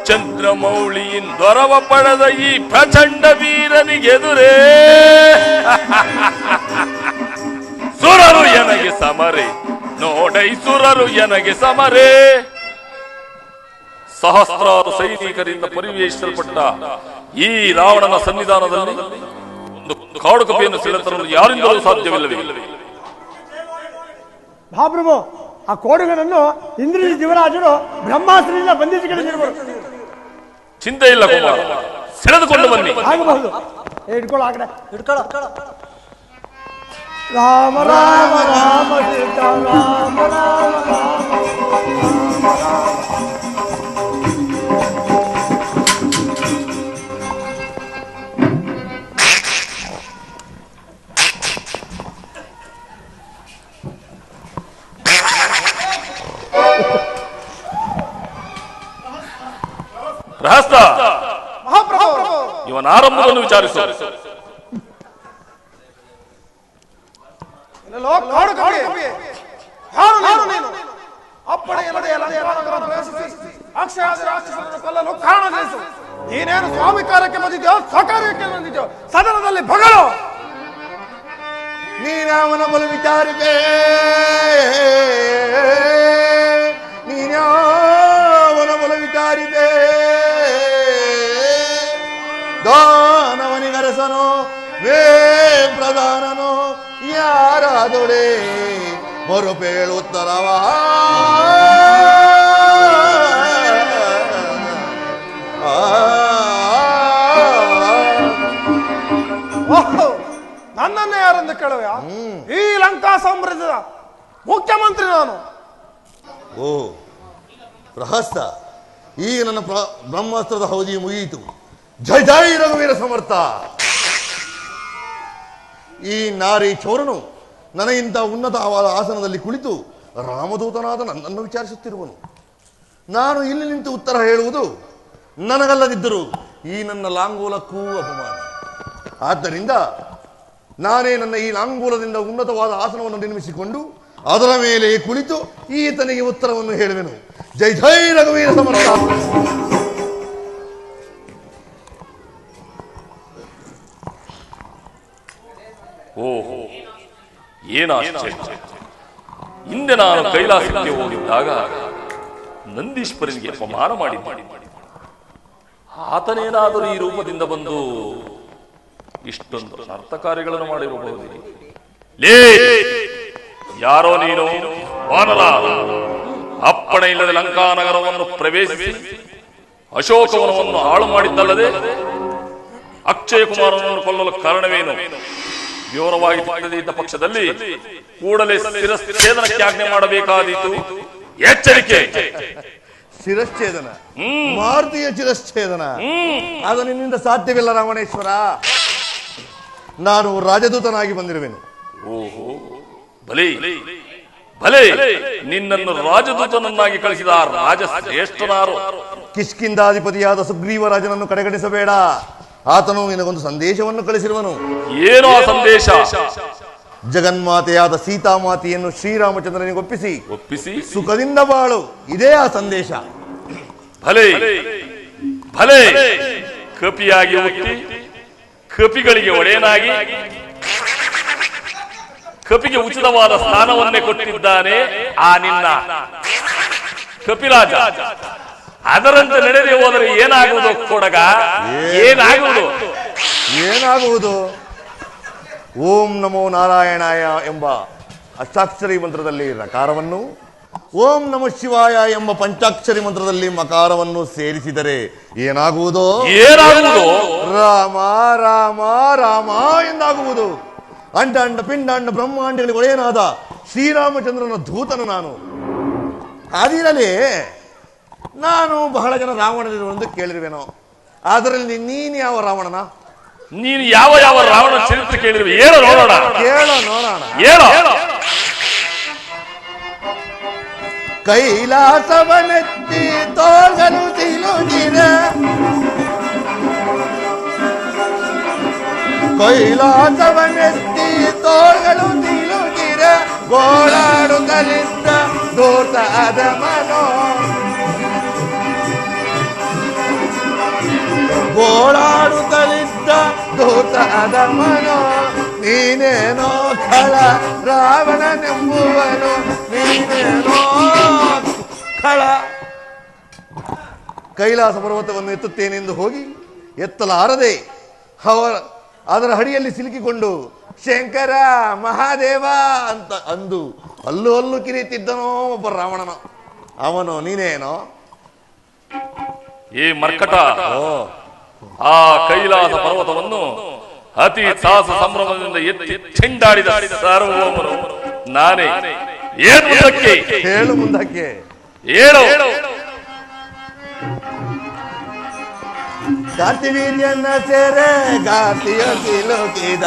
Speaker 5: ಚಂದ್ರಮೌಳಿಯಿಂದೊರವ ಪಡೆದ ಈ ಪ್ರಚಂಡ ವೀರನಿಗೆದುರೇ. ಸುರರು ಎನಗೆ ಸಮರೆ ನೋಡೈ, ಸುರರು ಎನಗೆ ಸಮರೆ. ಸಹಸ್ರಾರು ಸೈನಿಕರಿಂದ ಪರಿವೇಶಿಸಲ್ಪಟ್ಟ ಈ ರಾವಣನ ಸನ್ನಿಧಾನದಲ್ಲಿ ಒಂದು ಕಾಡು ಕಪಿಯನ್ನು ಸೆಳೆತರಲು ಯಾರಿಂದಲೂ ಸಾಧ್ಯವಿಲ್ಲವೇ?
Speaker 3: ಮಹಾಪ್ರಭು, ಆ ಕೋಡುಗನನ್ನು ಇಂದ್ರಜಿತ್ ಯುವರಾಜರು ಬ್ರಹ್ಮಾಸ್ತ್ರದಿಂದ ಬಂಧಿಸಿಕೊಂಡಿರುವರು.
Speaker 5: ಚಿಂತೆ ಇಲ್ಲ ಕುಮಾರ, ಸೆಳೆದುಕೊಂಡು ಬನ್ನಿ.
Speaker 3: ಆಗಬಹುದು. ಇಟ್ಕೊಳ್ಳ ಆ ಕಡೆ ಇಟ್ಕೊಳ್ಳ. ರಾಮ ರಾಮ ರಾಮ ಸೀತಾ ರಾಮ ರಾಮ ರಾಮ.
Speaker 5: ಪ್ರಹಸ್ತ, ಇವನ ಆರಂಭವನ್ನು ವಿಚಾರಿಸು.
Speaker 3: ನೀನೇನು ಸ್ವಾಮಿ ಕಾರ್ಯಕ್ಕೆ ಬಂದಿದ್ಯೋ, ಸ್ವಕಾರ್ಯಕ್ಕೆ ಬಂದಿದ್ಯೋ? ಸದನದಲ್ಲಿ ಬಗಳು.
Speaker 2: ನೀನ್ಯಾವನ ಬಲು ವಿಚಾರಿಕೆ, ನೀನ್ಯಾವನ ಬಲು ವಿಚಾರಿಕೆ. ದಾನವನಿಗರಸನು ವೇ ಪ್ರಧಾನನು ಯಾರಾದೊಡೆ ಮರುಪೇಳುತ್ತರವ
Speaker 3: ಓಹೋ, ನನ್ನನ್ನೇ ಯಾರೆಂದು ಕೇಳುವ? ಈ ಲಂಕಾ ಸಾಮ್ರಾಜ್ಯದ ಮುಖ್ಯಮಂತ್ರಿ ನಾನು.
Speaker 2: ಓ ಪ್ರಹಸ್ತ, ಈಗ ನನ್ನ ಬ್ರಹ್ಮಾಸ್ತ್ರದ ಅವಧಿ ಮುಗಿಯಿತು. ಜೈ ಜೈ ರಘುವೀರ ಸಮರ್ಥ. ಈ ನಾರಿ ಚೌರನು ನನಗಿಂತ ಉನ್ನತವಾದ ಆಸನದಲ್ಲಿ ಕುಳಿತು ರಾಮದೂತನಾದ ನನ್ನನ್ನು ವಿಚಾರಿಸುತ್ತಿರುವನು. ನಾನು ಇಲ್ಲಿ ನಿಂತು ಉತ್ತರ ಹೇಳುವುದು ನನಗಲ್ಲದಿದ್ದರೂ ಈ ನನ್ನ ಲಾಂಗೂಲಕ್ಕೂ ಅಪಮಾನ. ಆದ್ದರಿಂದ ನಾನೇ ನನ್ನ ಈ ಲಾಂಗೂಲದಿಂದ ಉನ್ನತವಾದ ಆಸನವನ್ನು ನಿರ್ಮಿಸಿಕೊಂಡು ಅದರ ಮೇಲೆ ಕುಳಿತು ಈತನಿಗೆ ಉತ್ತರವನ್ನು ಹೇಳುವೆನು. ಜೈ ಜೈ ರಘುವೀರ ಸಮರ್ಥ.
Speaker 5: ಓಹೋ, ಏನಾಶ್ಚರ್ಯ! ಹಿಂದೆ ನಾನು ಕೈಲಾಸಕ್ಕೆ ಹೋಗಿದ್ದಾಗ ನಂದೀಶ್ವರನಿಗೆ ಅಪಮಾನ ಮಾಡಿದ್ದೆ. ಆತನೇನಾದರೂ ಈ ರೂಪದಿಂದ ಬಂದು ಇಷ್ಟೊಂದು ಅರ್ಥ ಕಾರ್ಯಗಳನ್ನು ಮಾಡಿರಬಹುದು. ಲೇ, ಯಾರೋ ನೀನು ವಾನರ? ಅಪ್ಪಣೆ ಇಲ್ಲದೆ ಲಂಕಾನಗರವನ್ನು ಪ್ರವೇಶಿಸಿ ಅಶೋಕವನವನ್ನು ಹಾಳು ಮಾಡಿದ್ದಲ್ಲದೆ ಅಕ್ಷಯ ಕುಮಾರನನ್ನು ಕೊಲ್ಲಲು ಕಾರಣವೇನು? ವಿವರವಾಗಿ ತಿಳಿಯದೇ ಇದ್ದ ಪಕ್ಷದಲ್ಲಿ ಕೂಡಲೇ ಶಿರಚ್ಛೇದನಕ್ಕೆ ಆಜ್ಞೆ ಮಾಡಬೇಕಾದೀತು. ಎಚ್ಚರಿಕೆ!
Speaker 2: ಶಿರಚ್ಛೇದನ? ಮಾರುತಿಯ ಶಿರಚ್ಛೇದನ? ಅದು ನಿನ್ನಿಂದ ಸಾಧ್ಯವಿಲ್ಲ ರಾವಣೇಶ್ವರ. ನಾನು ರಾಜದೂತನಾಗಿ ಬಂದಿರುವೆನು.
Speaker 5: ಓಹೋ, ಭಲೇ ಭಲೇ, ನಿನ್ನನ್ನು ರಾಜದೂತನನ್ನಾಗಿ ಕಳಿಸಿದ ರಾಜ ಶ್ರೇಷ್ಠನಾರು?
Speaker 2: ಕಿಷ್ಕಿಂದಾಧಿಪತಿಯಾದ ಸುಗ್ರೀವರಾಜನನ್ನು ಕಡೆಗಣಿಸಬೇಡ. ಆತನು ನಿನಗೊಂದು ಸಂದೇಶವನ್ನು ಕಳಿಸಿರುವನು.
Speaker 5: ಏನೋ ಆ ಸಂದೇಶ?
Speaker 2: ಜಗನ್ಮಾತೆಯಾದ ಸೀತಾಮಾತೆಯನ್ನು ಶ್ರೀರಾಮಚಂದ್ರನಿಗೆ ಒಪ್ಪಿಸಿ ಸುಖದಿಂದ ಬಾಳು, ಇದೇ ಆ ಸಂದೇಶ.
Speaker 5: ಭಲೇ ಭಲೇ, ಕಪಿಯಾಗಿ ಹುಟ್ಟಿ ಕಪಿಗಳಿಗೆ ಒಡೆಯನಾಗಿ ಕಪಿಗೆ ಉಚಿತವಾದ ಸ್ಥಾನವನ್ನೇ ಕೊಟ್ಟಿದ್ದಾನೆ ಆ ನಿನ್ನ ಕಪಿರಾಜ. ಅದರಂತೆ ನಡೆದೇ ಹೋದರೆ ಏನಾಗುವುದು ಕೊಡಗ?
Speaker 2: ಏನಾಗುವುದು? ಓಂ ನಮೋ ನಾರಾಯಣಾಯ ಎಂಬ ಅಷ್ಟಾಕ್ಷರಿ ಮಂತ್ರದಲ್ಲಿ ರಕಾರವನ್ನು, ಓಂ ನಮಃ ಶಿವಾಯ ಎಂಬ ಪಂಚಾಕ್ಷರಿ ಮಂತ್ರದಲ್ಲಿ ಮಕಾರವನ್ನು ಸೇರಿಸಿದರೆ ಏನಾಗುವುದು? ರಾಮ ರಾಮ ರಾಮ ಎಂದಾಗುವುದು. ಅಂಡ ಅಂಡ ಪಿಂಡ ಅಂಡ ಬ್ರಹ್ಮಾಂಡಗಳಿಗೆ ಒಡೆಯನಾದ ಶ್ರೀರಾಮಚಂದ್ರನ ದೂತನು ನಾನು. ಅದಿರಲಿ, ನಾನು ಬಹಳ ಜನ ರಾವಣನಿರುವಂದು ಕೇಳಿರುವೆನೋ. ಅದರಲ್ಲಿ ನೀನು ಯಾವ ರಾವಣನ?
Speaker 5: ನೀನು ಯಾವ ಯಾವ ರಾವಣ ಚರಿತ್ರೆ ಕೇಳಿರುವೆ? ಹೇಳೋ ನೋಡೋಣ.
Speaker 2: ಕೇಳೋ ನೋಡೋಣ.
Speaker 5: ಹೇಳೋ.
Speaker 2: ಕೈಲಾಸವನೆತ್ತಿ ತೋಳ್ಗಳು ತಿಳುಗಿರ, ಕೈಲಾಸವನೆತ್ತಿ ತೋಳ್ಗಳು ತಿಳುಗಿರ, ಗೋಳಾಡುತ್ತಲಿದ್ದ ದೂತ ಅದಮನೋ, ಗೋಳಾಡುತ್ತಲಿದ್ದ ದೂತ ಅದಮನೋ, ನೀನೇನೋ ಖಳ ರಾವಣನೆಂಬುವನು, ನೀನೇನೋ ಖಳ. ಕೈಲಾಸ ಪರ್ವತವನ್ನು ಎತ್ತುತ್ತೇನೆಂದು ಹೋಗಿ ಎತ್ತಲಾರದೆ ಅದರ ಅಡಿಯಲ್ಲಿ ಸಿಲುಕಿಕೊಂಡು ಶಂಕರ ಮಹಾದೇವ ಅಂತ ಅಂದು ಅಲ್ಲು ಅಲ್ಲು ಕಿರಿತಿದ್ದನೋ ಒಬ್ಬ ರಾವಣನ. ಅವನು ನೀನೇನೋ?
Speaker 5: ಈ ಮರ್ಕಟ ಆ ಕೈಲಾಸ ಪರ್ವತವನ್ನು ಅತಿ ಸಾಹಸ ಸಂಭ್ರಮದಿಂದ ಎತ್ತಿ ಚೆಂಡಾಡಿದ ಸಾರ್ವಭೌಮನು ನಾನೇ. ಏನು ಮುಂದಕ್ಕೆ?
Speaker 2: ಹೇಳು ಮುಂದಕ್ಕೆ.
Speaker 5: ಹೇಳು.
Speaker 2: ಕಾರ್ತಿವೀರ್ಯನ ಸೆರೆ ಗಾತಿಯ ಸಿಲುಕಿದ,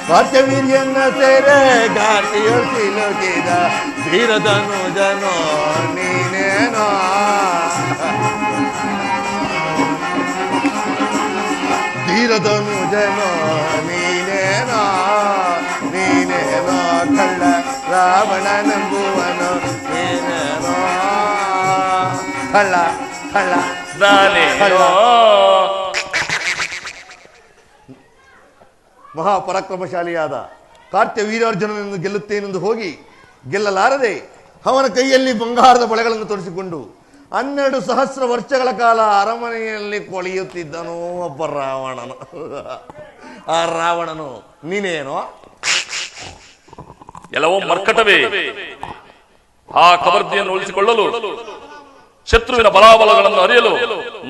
Speaker 2: ಕಾರ್ತಿವೀರ್ಯನ ಸೆರೆ ಗಾತಿಯ ಸಿಲುಕಿದ, ಧೀರಧನುಜನೋ ನೀನೇನೋ? ಧೀರಧನುಜನೋ ನೀನೇನೋ? ನೀನೇನೋ ಕಳ್ಳ ರಾವಣನೆಂಬುವನು, ನೀನೇನೋ ಕಳ್ಳ ಕಳ್ಳ
Speaker 5: ನಾನೇ.
Speaker 2: ಮಹಾಪರಾಕ್ರಮಶಾಲಿಯಾದ ಕಾರ್ತ್ಯ ವೀರಾರ್ಜುನನನ್ನು ಗೆಲ್ಲುತ್ತೇನೆಂದು ಹೋಗಿ ಗೆಲ್ಲಲಾರದೆ ಅವನ ಕೈಯಲ್ಲಿ ಬಂಗಾರದ ಬಳೆಗಳನ್ನು ತೊಡಿಸಿಕೊಂಡು 12,000 ವರ್ಷಗಳ ಕಾಲ ಅರಮನೆಯಲ್ಲಿ ಕೊಳೆಯುತ್ತಿದ್ದನು ಒಬ್ಬ ರಾವಣನು. ಆ ರಾವಣನು ನೀನೇನೋ?
Speaker 5: ಎಲ್ಲವೋ ಮರ್ಕಟವೇ. ಆ ಕಬರ್ದಿಯನ್ನು ಉಳಿಸಿಕೊಳ್ಳಲು, ಶತ್ರುವಿನ ಬಲಾಬಲಗಳನ್ನು ಅರಿಯಲು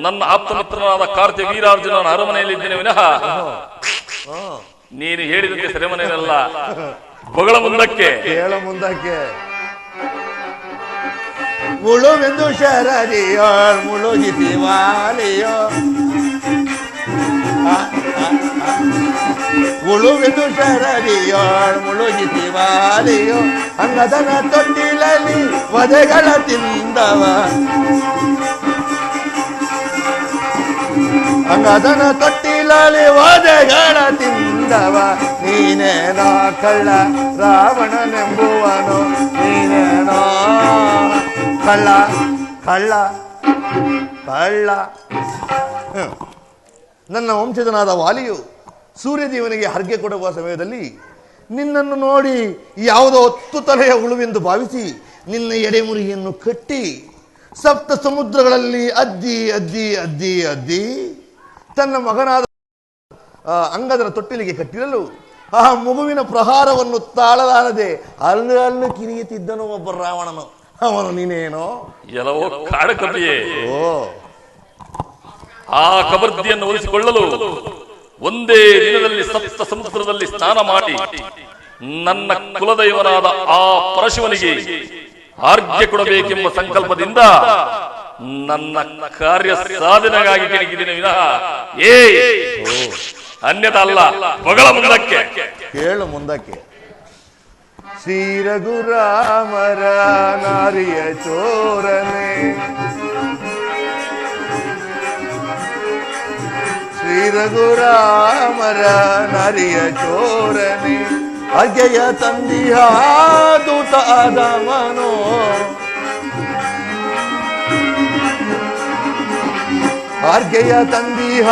Speaker 5: ನನ್ನ ಆಪ್ತ ಮಿತ್ರನಾದ ಕಾರ್ತಿಕ ವೀರಾರ್ಜುನನ ಅರಮನೆಯಲ್ಲಿದ್ದೇನೆ ವಿನಃ ನೀನು ಹೇಳಿದಂತೆ ಸೆರೆಮನೆಯಲ್ಲ. ಬೊಗಳ ಮುಂದಕ್ಕೆ
Speaker 2: ಕೇಳ ಮುಂದಕ್ಕೆ. ಮುಳುವೆಂದು ಶರದಿಯೋ ಮುಳುಗಿಸಿವಾಲಿಯೋ, ಉಳುವೆಂದು ಶರದಿಯೋ ಮುಳುಗಿಸಿವಾಲಿಯೋ, ಅಂಗದನ ತೊಟ್ಟಿಲಲ್ಲಿ ವಧೆಗಳ ತಿಂದವ, ಅಂಗದನ ತೊಟ್ಟಿಲಲ್ಲಿ ವಧೆಗಳ ತಿಂದವ, ನೀನೇನೋ ಕಳ್ಳ ರಾವಣನೆಂಬುವನು, ನೀನೇನೋ ಕಳ್ಳ ಕಳ್ಳ ಕಳ್ಳ. ನನ್ನ ವಂಶಜನಾದ ವಾಲಿಯು ಸೂರ್ಯದೇವನಿಗೆ ಹರ್ಗೆ ಕೊಡುವ ಸಮಯದಲ್ಲಿ ನಿನ್ನನ್ನು ನೋಡಿ ಯಾವುದೋ 10 ತಲೆಯ ಹುಳುವೆಂದು ಭಾವಿಸಿ ನಿನ್ನ ಎಡೆಮುರಿಯನ್ನು ಕಟ್ಟಿ ಸಪ್ತ ಸಮುದ್ರಗಳಲ್ಲಿ ಅದ್ದಿ ಅದ್ದಿ ಅದ್ದಿ ಅದ್ದಿ ತನ್ನ ಮಗನಾದ ಅಂಗದರ ತೊಟ್ಟಿಲಿಗೆ ಕಟ್ಟಿರಲು ಆ ಮಗುವಿನ ಪ್ರಹಾರವನ್ನು ತಾಳಲಾರದೆ ಅಲ್ಲು ಕಿರಿಯುತ್ತಿದ್ದನು ಒಬ್ಬ ರಾವಣನು. ಅವನು ನೀನೇನೋ?
Speaker 5: ಎಲ್ಲವೋ ಕಾಡಕವಿಯೇ.
Speaker 2: ಓ,
Speaker 5: ಆ ಕಬರ್ದಿಯನ್ನು ಉಳಿಸಿಕೊಳ್ಳಲು ಒಂದೇ ದಿನದಲ್ಲಿ ಸಪ್ತ ಸಮುದ್ರದಲ್ಲಿ ಸ್ನಾನ ಮಾಡಿ ನನ್ನ ಕುಲದೈವನಾದ ಆ ಪರಶಿವನಿಗೆ ಆರ್ಘ್ಯ ಕೊಡಬೇಕೆಂಬ ಸಂಕಲ್ಪದಿಂದ ನನ್ನ ಕಾರ್ಯ ಸಾಧನೆಗಾಗಿ ಕೆಣಕಿದ್ದೀನಿ ವಿನಃ ಅನ್ಯತಾ ಅಲ್ಲ. ಬೊಗಳ ಮುಂದಕ್ಕೆ
Speaker 2: ಕೇಳು ಮುಂದಕ್ಕೆ. ಶ್ರೀ ರಘುರಾಮರ ನಾರಿಯ ಚೋರನೆ, ಶ್ರೀ ರಘುರಾಮರ ನಾರಿಯ ಚೋರನೆ, ಅಗೆಯ ತಂದಿಹ ದೂತ ಆದವನೋ, ಆರ್ಗೆಯ ತಂದಿಹ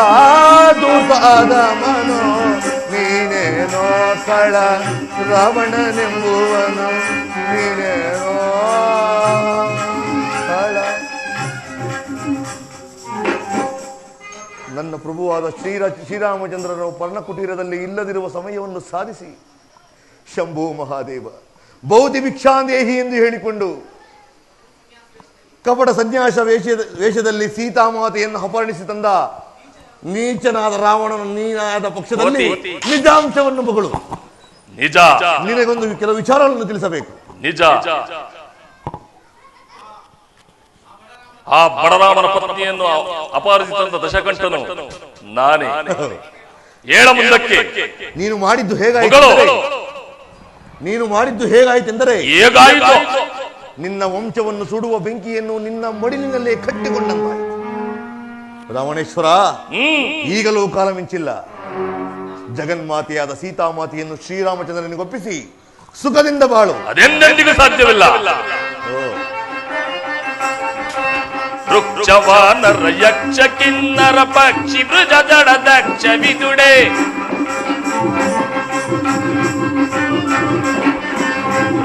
Speaker 2: ದೂತ ಆದವನೋ, ನೀನೇನೋ ಕಳ ರಾವಣನೆಂಬುವನು, ನೀನೇನೋ ಕಳ. ನನ್ನ ಪ್ರಭುವಾದ ಶ್ರೀರಾಮಚಂದ್ರನು ಪರ್ಣಕುಟೀರದಲ್ಲಿ ಇಲ್ಲದಿರುವ ಸಮಯವನ್ನು ಸಾಧಿಸಿ ಶಂಭು ಮಹಾದೇವ ಬೌದ್ಧಿ ಭಿಕ್ಷಾಂದೇಹಿ ಎಂದು ಹೇಳಿಕೊಂಡು ಕಪಟ ಸನ್ಯಾಸ ವೇಷದಲ್ಲಿ ಸೀತಾಮಾತೆಯನ್ನು ಅಪಹರಿಸಿ ತಂದ ನೀಚನಾದ ರಾವಣನು ನೀನಾದ ಪಕ್ಷದಲ್ಲಿ ನಿಜಾಂಶವನ್ನು ಬಗಳು.
Speaker 5: ನಿಜ.
Speaker 2: ನಿನಗೊಂದು ಕೆಲವು ವಿಚಾರಗಳನ್ನು ತಿಳಿಸಬೇಕು.
Speaker 5: ನಿಜ. ಆ ಬಡರಾಮನ ಪತ್ನಿಯನ್ನು ಅಪಹರಿಸಿದಂತ ದಶಕಂಠನು ನಾನೇ. ಏಳ ಮುಂದಕ್ಕೆ.
Speaker 2: ನೀನು ಮಾಡಿದ್ದು ಹೇಗಾಯಿತೆಂದರೆ
Speaker 5: ಹೇಗಾಯಿತು?
Speaker 2: ನಿನ್ನ ವಂಶವನ್ನು ಸುಡುವ ಬೆಂಕಿಯನ್ನು ನಿನ್ನ ಮಡಿಲಿನಲ್ಲೇ ಕಟ್ಟಿಕೊಂಡಂತಾಯಿತು. ರಾವಣೇಶ್ವರ, ಈಗಲೂ ಕಾಲ ಮಿಂಚಿಲ್ಲ. ಜಗನ್ಮಾತೆಯಾದ ಸೀತಾಮಾತೆಯನ್ನು ಶ್ರೀರಾಮಚಂದ್ರನಿಗೊಪ್ಪಿಸಿ ಸುಖದಿಂದ ಬಾಳು.
Speaker 5: ಅದೆಂದೆಂದಿಗೂ ಸಾಧ್ಯವಿಲ್ಲ. ವೃಕ್ಷವಾನರ ಯಕ್ಷ ಕಿನ್ನರ ಪಕ್ಷಿ ಭೃಜ ಜಡ ದಕ್ಷ ವಿದುಡೆ,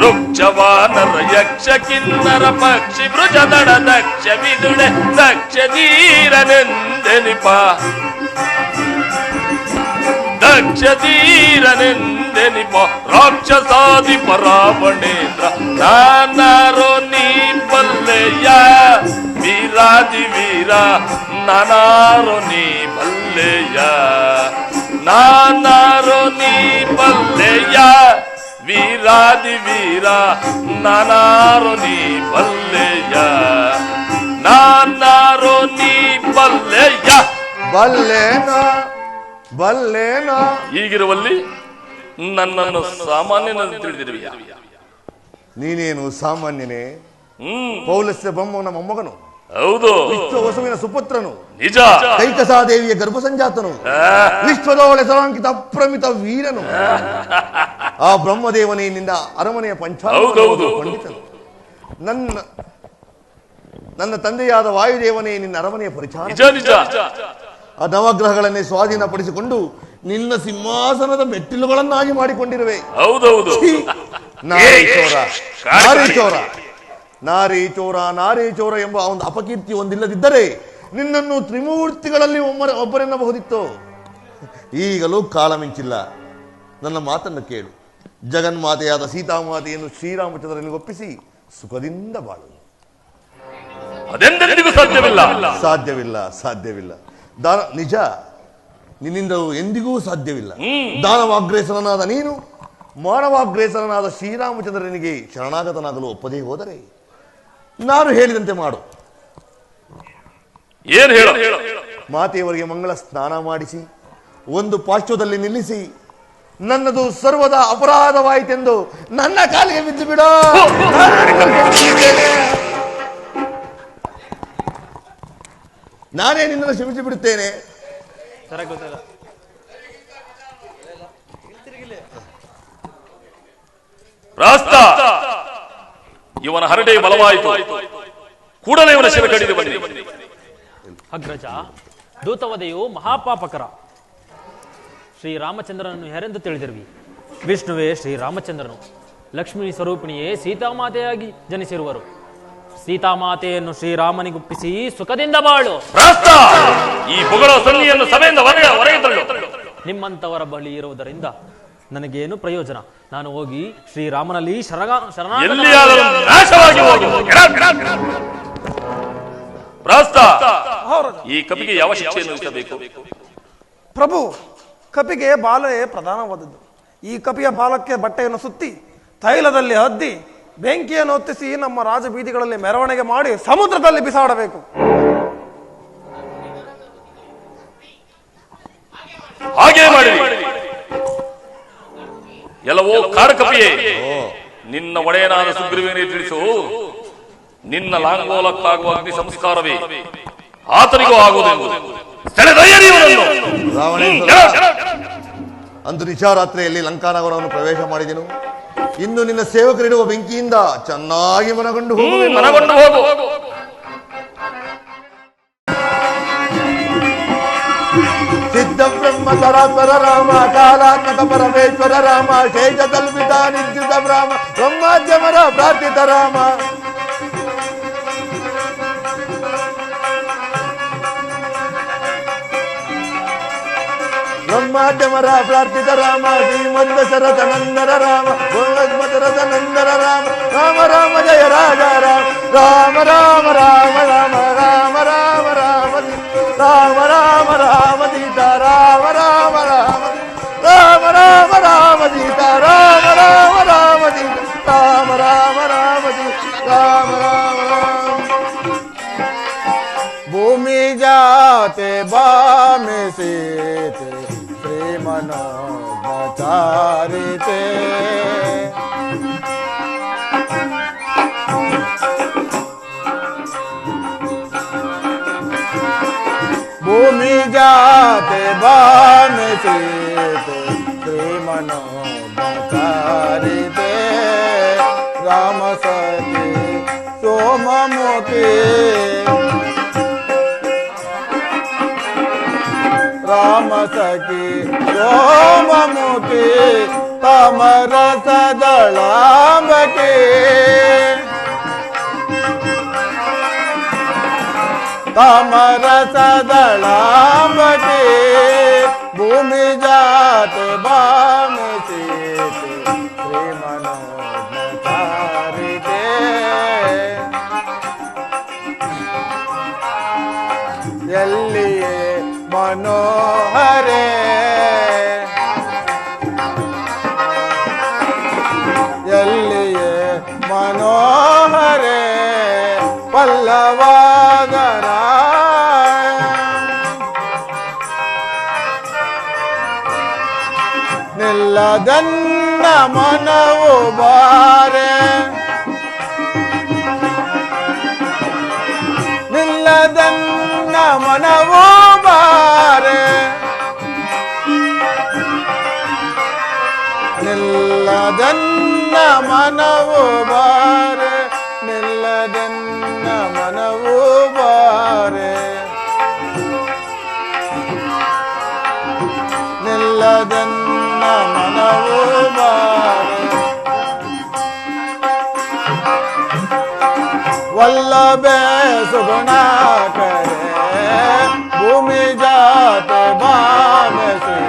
Speaker 5: ವೃಕ್ಷವಾನರ ಯಕ್ಷ ಕಿನ್ನರ ಪಕ್ಷಿ ಭೃಜ ದಡ ದಕ್ಷ ವಿದುಡೆ, ದಕ್ಷ ಧೀರನೆಂದೆನಿಪ ದಕ್ಷ ಧೀರನೆಂದೆನಿಪ ರಾಕ್ಷಸಾಧಿಪ ರಾವಣೇಂದ್ರ, ನಾನಾರೋ ನೀ ಬಲ್ಲೆಯ ವೀರಾದಿ ವೀರ, ನಾನಾರೋ ನೀ ಬಲ್ಲೆಯ, ನಾನಾರೋ ನೀ ಬಲ್ಲೆಯ ವೀರಾದಿ ವೀರ, ನಾನಾರೋ ನೀ ಬಲ್ಲೆಯ, ನಾನಾರೋ ನೀ ಬಲ್ಲೆಯ.
Speaker 2: ಬಲ್ಲೇನೋ ಬಲ್ಲೇನೋ.
Speaker 5: ಹೀಗಿರುವಲ್ಲಿ ನನ್ನನ್ನು ಸಾಮಾನ್ಯನನ್ನು ತಿಳಿದಿರುವಿಯ?
Speaker 2: ನೀನೇನು ಸಾಮಾನ್ಯನೇ? ಪೌಲಸ್ಯ ಬ್ರಹ್ಮನ ಮೊಮ್ಮಗನು,
Speaker 5: ಹೌದು.
Speaker 2: ವಿಶ್ವವಸುವಿನ ಸುಪುತ್ರನು,
Speaker 5: ನಿಜ.
Speaker 2: ಕೈಕಸಾದೇವಿಯ ಗರ್ಭ ಸಂಜಾತನು, ವಿಶ್ವದೊಳೆ ಸರಾಂಕಿತ ಅಪ್ರಮಿತ ವೀರನು, ಆ ಬ್ರಹ್ಮದೇವನೇ ನಿನ್ನ ಅರಮನೆಯ ಪಂಚಾಂಗ ಪಂಡಿತನು, ನನ್ನ ತಂದೆಯಾದ ವಾಯುದೇವನೇ ನಿನ್ನ ಅರಮನೆಯ ಪರಿಚಾರ, ಆ ನವಗ್ರಹಗಳನ್ನೇ ಸ್ವಾಧೀನಪಡಿಸಿಕೊಂಡು ನಿನ್ನ ಸಿಂಹಾಸನದ ಮೆಟ್ಟಿಲುಗಳನ್ನಾಗಿ ಮಾಡಿಕೊಂಡಿರುವೆ.
Speaker 5: ಹೌದೌದು.
Speaker 2: ನಾರಿ ಚೋರ ಎಂಬ ಒಂದು ಅಪಕೀರ್ತಿ ಒಂದಿಲ್ಲದಿದ್ದರೆ ನಿನ್ನನ್ನು ತ್ರಿಮೂರ್ತಿಗಳಲ್ಲಿ ಒಬ್ಬರೆನ್ನಬಹುದಿತ್ತು. ಈಗಲೂ ಕಾಲ ಮಿಂಚಿಲ್ಲ. ನನ್ನ ಮಾತನ್ನು ಕೇಳು. ಜಗನ್ಮಾತೆಯಾದ ಸೀತಾಮಾತೆಯನ್ನು ಶ್ರೀರಾಮಚಂದ್ರನಿಗೆ ಒಪ್ಪಿಸಿ ಸುಖದಿಂದ ಬಾಳು.
Speaker 5: ಅದೆಂದೆಂದಿಗೂ ಸಾಧ್ಯವಿಲ್ಲ.
Speaker 2: ಸಾಧ್ಯವಿಲ್ಲ, ಸಾಧ್ಯವಿಲ್ಲ. ನಿಜ, ನಿನ್ನಿಂದ ಎಂದಿಗೂ ಸಾಧ್ಯವಿಲ್ಲ. ದಾನವಾಗ್ರೇಸರನಾದ ನೀನು ಮಾನವಾಗ್ರೇಸರನಾದ ಶ್ರೀರಾಮಚಂದ್ರನಿಗೆ ಶರಣಾಗತನಾಗಲು ಒಪ್ಪದೇ ಹೋದರೆ ನಾನು ಹೇಳಿದಂತೆ ಮಾಡು.
Speaker 5: ಏನು ಹೇಳ?
Speaker 2: ಮಾತೆಯವರಿಗೆ ಮಂಗಳ ಸ್ನಾನ ಮಾಡಿಸಿ ಒಂದು ಪಾರ್ಶ್ವದಲ್ಲಿ ನಿಲ್ಲಿಸಿ ನನ್ನದು ಸರ್ವದ ಅಪರಾಧವಾಯಿತೆಂದು ನನ್ನ ಕಾಲಿಗೆ ಬಿದ್ದು ಬಿಡೋ. ನಾನೇ ನಿನ್ನನ್ನು ಕ್ಷಮಿಸಿ ಬಿಡುತ್ತೇನೆ.
Speaker 5: ರಾಸ್ತ ಇವನ ಹರಟೆ ಬಲವಾಯಿತು. ಕೂಡಲೇ ಇವನ ಶಿರ ಕಡಿದು ಬನ್ನಿ.
Speaker 6: ಅಗ್ರಜ, ದೂತವಧೆಯು ಮಹಾಪಾಪಕರ. ಶ್ರೀರಾಮಚಂದ್ರನನ್ನು ಯಾರೆಂದು ತಿಳಿದಿರುವಿ? ವಿಷ್ಣುವೇ ಶ್ರೀರಾಮಚಂದ್ರನು, ಲಕ್ಷ್ಮೀ ಸ್ವರೂಪಿಣಿಯೇ ಸೀತಾಮಾತೆಯಾಗಿ ಜನಿಸಿರುವರು. ಸೀತಾಮಾತೆಯನ್ನು ಶ್ರೀರಾಮನಿಗೊಪ್ಪಿಸಿ ಸುಖದಿಂದ ಬಾಳು.
Speaker 5: ಈ ಪುಗಳ ಸನ್ನಿಯನ್ನು ಸಭೆಯಿಂದ ಹೊರಗೆ ತಳ್ಳು.
Speaker 6: ನಿಮ್ಮಂತವರ ಬಳಿ ಇರುವುದರಿಂದ ನನಗೇನು ಪ್ರಯೋಜನ? ನಾನು ಹೋಗಿ ಶ್ರೀರಾಮನಲ್ಲಿ
Speaker 5: ನಾಶವಾಗಿ ಹೋಗು. ಈ ಕಪಿಗೆ ಯಾವ ಶಿಕ್ಷೆಯನ್ನು ವಿಧಿಸಬೇಕು?
Speaker 3: ಪ್ರಭು, ಕಪಿಗೆ ಬಾಲವೇ ಪ್ರಧಾನವಾದದ್ದು. ಈ ಕಪಿಯ ಬಾಲಕ್ಕೆ ಬಟ್ಟೆಯನ್ನು ಸುತ್ತಿ ತೈಲದಲ್ಲಿ ಅದ್ದಿ ಬೆಂಕಿಯನ್ನು ಹೊತ್ತಿಸಿ ನಮ್ಮ ರಾಜಬೀದಿಗಳಲ್ಲಿ ಮೆರವಣಿಗೆ ಮಾಡಿ ಸಮುದ್ರದಲ್ಲಿ ಬಿಸಾಡಬೇಕು.
Speaker 5: ಹಾಗೆ ಮಾಡಿ. ಎಲ್ಲವೋ ಕಾಡಕಪಿಯೇ, ನಿನ್ನ ಒಡೆಯನಾದ ಸುಗ್ರೀವನಿಗೆ ತಿಳಿಸು. ನಿನ್ನ ಲಾಂಗೋಲಕ್ಕಾಗುವ ಅಗ್ನಿ ಸಂಸ್ಕಾರವೇ ಆತನಿಗೂ ಆಗುವುದೆಂದು.
Speaker 2: ಅಂದು ನಿಶಾರಾತ್ರಿಯಲ್ಲಿ ಲಂಕಾನಗರವನ್ನು ಪ್ರವೇಶ ಮಾಡಿದೆನು. ಇನ್ನು ನಿನ್ನ ಸೇವಕರಿಡುವ ಬೆಂಕಿಯಿಂದ ಚೆನ್ನಾಗಿ ಮನಗೊಂಡು ಹೋಗು. ಸಿದ್ಧ ಬ್ರಹ್ಮ ಸರಾಸರ ರಾಮ, ಕಾಲಾತ್ಮಕ ಪರಮೇಶ್ವರ ರಾಮ, ಶೇಷದಲ್ಪಿತ ನಿತ್ಯುತ ರಾಮ, ಬ್ರಹ್ಮಾದ್ಯಮರ ಪ್ರಾರ್ಥಿತ ರಾಮ. ಬ್ರಹ್ಮಾದ್ಯಮರ ಪ್ರಾರ್ಥಿತ ರಾಮ, ಶ್ರೀಮಂತ ಶರತ ನಂದರ ರಾಮ, ಗೋಲಗ್ಮತರಥ ನಂದರ ರಾಮ, ರಾಮ ರಾಮ ಜಯ ರಾಜ ರಾಮ, ರಾಮ ರಾಮ ರಾಮ ರಾಮ ರಾಮ ರಾಮ ರಾಮ ರಾಮ ರಾಮ ರಾಮ ಸೀತಾ ರಾಮ ರಾಮ ರಾಮ ರಾಮ ರಾಮ ರಾಮ ಸೀತಾ ರಾಮ ರಾಮ ರಾಮ ಸೀತಾ ರಾಮ ರಾಮ ರಾಮ ಸೀತಾ ರಾಮ ರಾಮ ರಾಮ. ಭೂಮಿ ಜಾತೆ ಬಾಮೆ ಸೀತೆ मनोचारिते भूमि जाते बान सीते श्री मनोचारिते राम सती सोममुखी राम सखी सोममुखी तमरस दलांबके तमरस दलांबके भूमि जात बाम सीते श्री मनोचारिते ಎಲ್ಲಿಯೇ ಮನೋಹರೇ ಎಲ್ಲಿಯೇ ಮನೋಹರೇ ಪಲ್ಲವಾಗರ ನಿಲ್ಲದನ್ನ ಮನವು ಬಾರೆ ನಿಲ್ಲದನ್ನ ಮನವು ಬಾರೆ ನಿಲ್ಲದನ್ನ ಮನವು ಬಾರೆ ನಿಲ್ಲದನ್ನ ಮನವು ಬಾರೆ ನಿಲ್ಲದನ್ನ ಮನವು ಬಾರೆ वल्लभे सुगुणा करे भूमि जात बाम से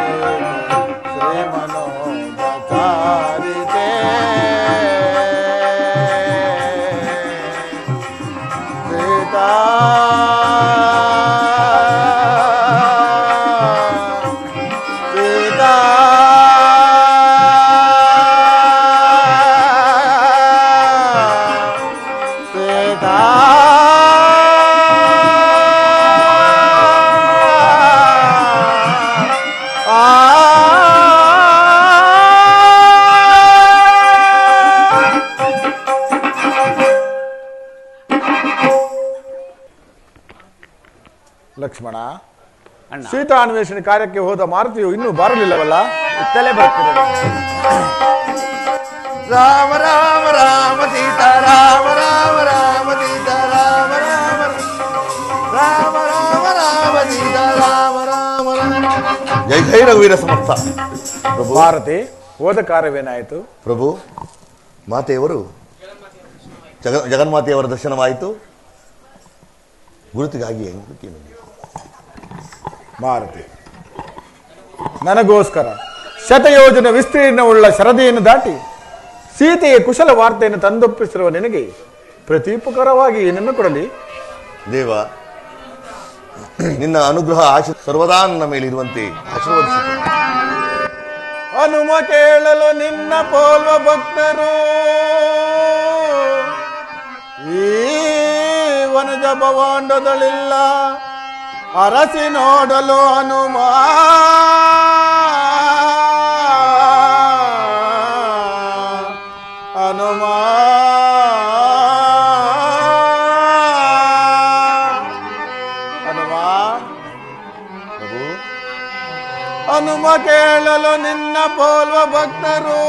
Speaker 3: ರಾವಣ, ಸೀತಾನ್ವೇಷಣೆ ಕಾರ್ಯಕ್ಕೆ ಹೋದ ಮಾರುತಿಯು ಇನ್ನೂ ಬರಲಿಲ್ಲವಲ್ಲ?
Speaker 4: ಇತ್ತಲೇ ಬರ್ತಿರೋದು.
Speaker 2: ರಾಮ ರಾಮ ರಾಮ ಸೀತಾ ರಾಮ ರಾಮ ರಾಮ ಸೀತಾ ರಾಮ ರಾಮ ರಾಮ ರಾಮ ರಾಮ ಸೀತಾ ರಾಮ ರಾಮ ರಾಮ. ಜೈ ಜೈ ರಘುವೀರ ಸಮರ್ಥ. ಪ್ರಭು,
Speaker 3: ಮಾರುತಿ, ಹೋದ ಕಾರ್ಯವೇನಾಯಿತು?
Speaker 2: ಪ್ರಭು, ಮಾತೆಯವರು ಜಗನ್ಮಾತೆಯವರ ದರ್ಶನವಾಯಿತು. ಗುರುತಿಗಾಗಿ
Speaker 3: ಮಾರುತಿ, ನನಗೋಸ್ಕರ ಶತಯೋಜನ ವಿಸ್ತೀರ್ಣವುಳ್ಳ ಶರದಿಯನ್ನು ದಾಟಿ ಸೀತೆಯ ಕುಶಲ ವಾರ್ತೆಯನ್ನು ತಂದೊಪ್ಪಿಸಿರುವ ನಿನಗೆ ಪ್ರತೀಪಕರವಾಗಿ ಏನನ್ನು ಕೊಡಲಿ?
Speaker 2: ದೇವ, ನಿನ್ನ ಅನುಗ್ರಹ ಸರ್ವದಾ ನನ್ನ ಮೇಲೆ ಇರುವಂತೆ ಆಶೀರ್ವದಿಸುತ್ತೇನೆ.
Speaker 3: ಹನುಮ ಕೇಳಲು ನಿನ್ನ ಪೋಲ್ವ ಭಕ್ತರು ಈ ವನಜ ಭವಾಂಡದಳಿಲ್ಲ, ಅರಸಿ ನೋಡಲು ಹನುಮ ಹನುಮ ಹನುಮ
Speaker 2: ಪ್ರಭು,
Speaker 3: ಹನುಮ ಕೇಳಲು ನಿನ್ನ ಪೋಲ್ವ ಭಕ್ತರು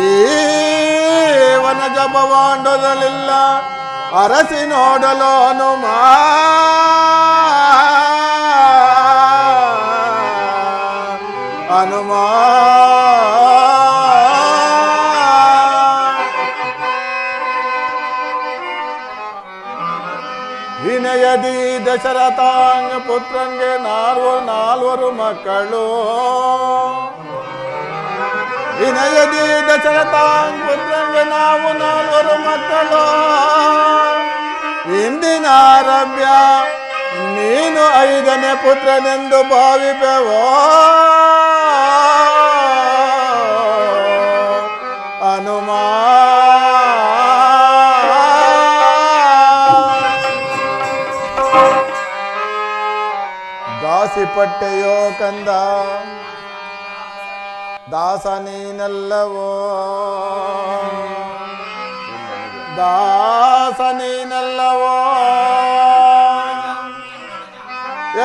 Speaker 3: ಈ ವನಜ ಭವಾಂಡದಳಿಲ್ಲ, ಅರಸಿ ನೋಡಲು ಹನುಮ ಹನುಮ ವಿನಯದಿ ದಶರಥಾಂಗ ಪುತ್ರಂಗೆ ನಾಲ್ವರು ಮಕ್ಕಳು, ವಿನಯದಿ ದಶರಥಾಂಗ ಪುತ್ರಂಗೆ ನಾವು 4 ಮಕ್ಕಳು, ಇಂದಿನಾರಭ್ಯ ನೀನು 5ನೇ ಪುತ್ರನೆಂದು ಭಾವಿಪೆವೋ ಹನುಮ. ದಾಸಿಪಟ್ಟೆಯೋ ಕಂದ, ದಾಸ ನೀನಲ್ಲವೋ, ದಾಸ ನೀನಲ್ಲವೋ,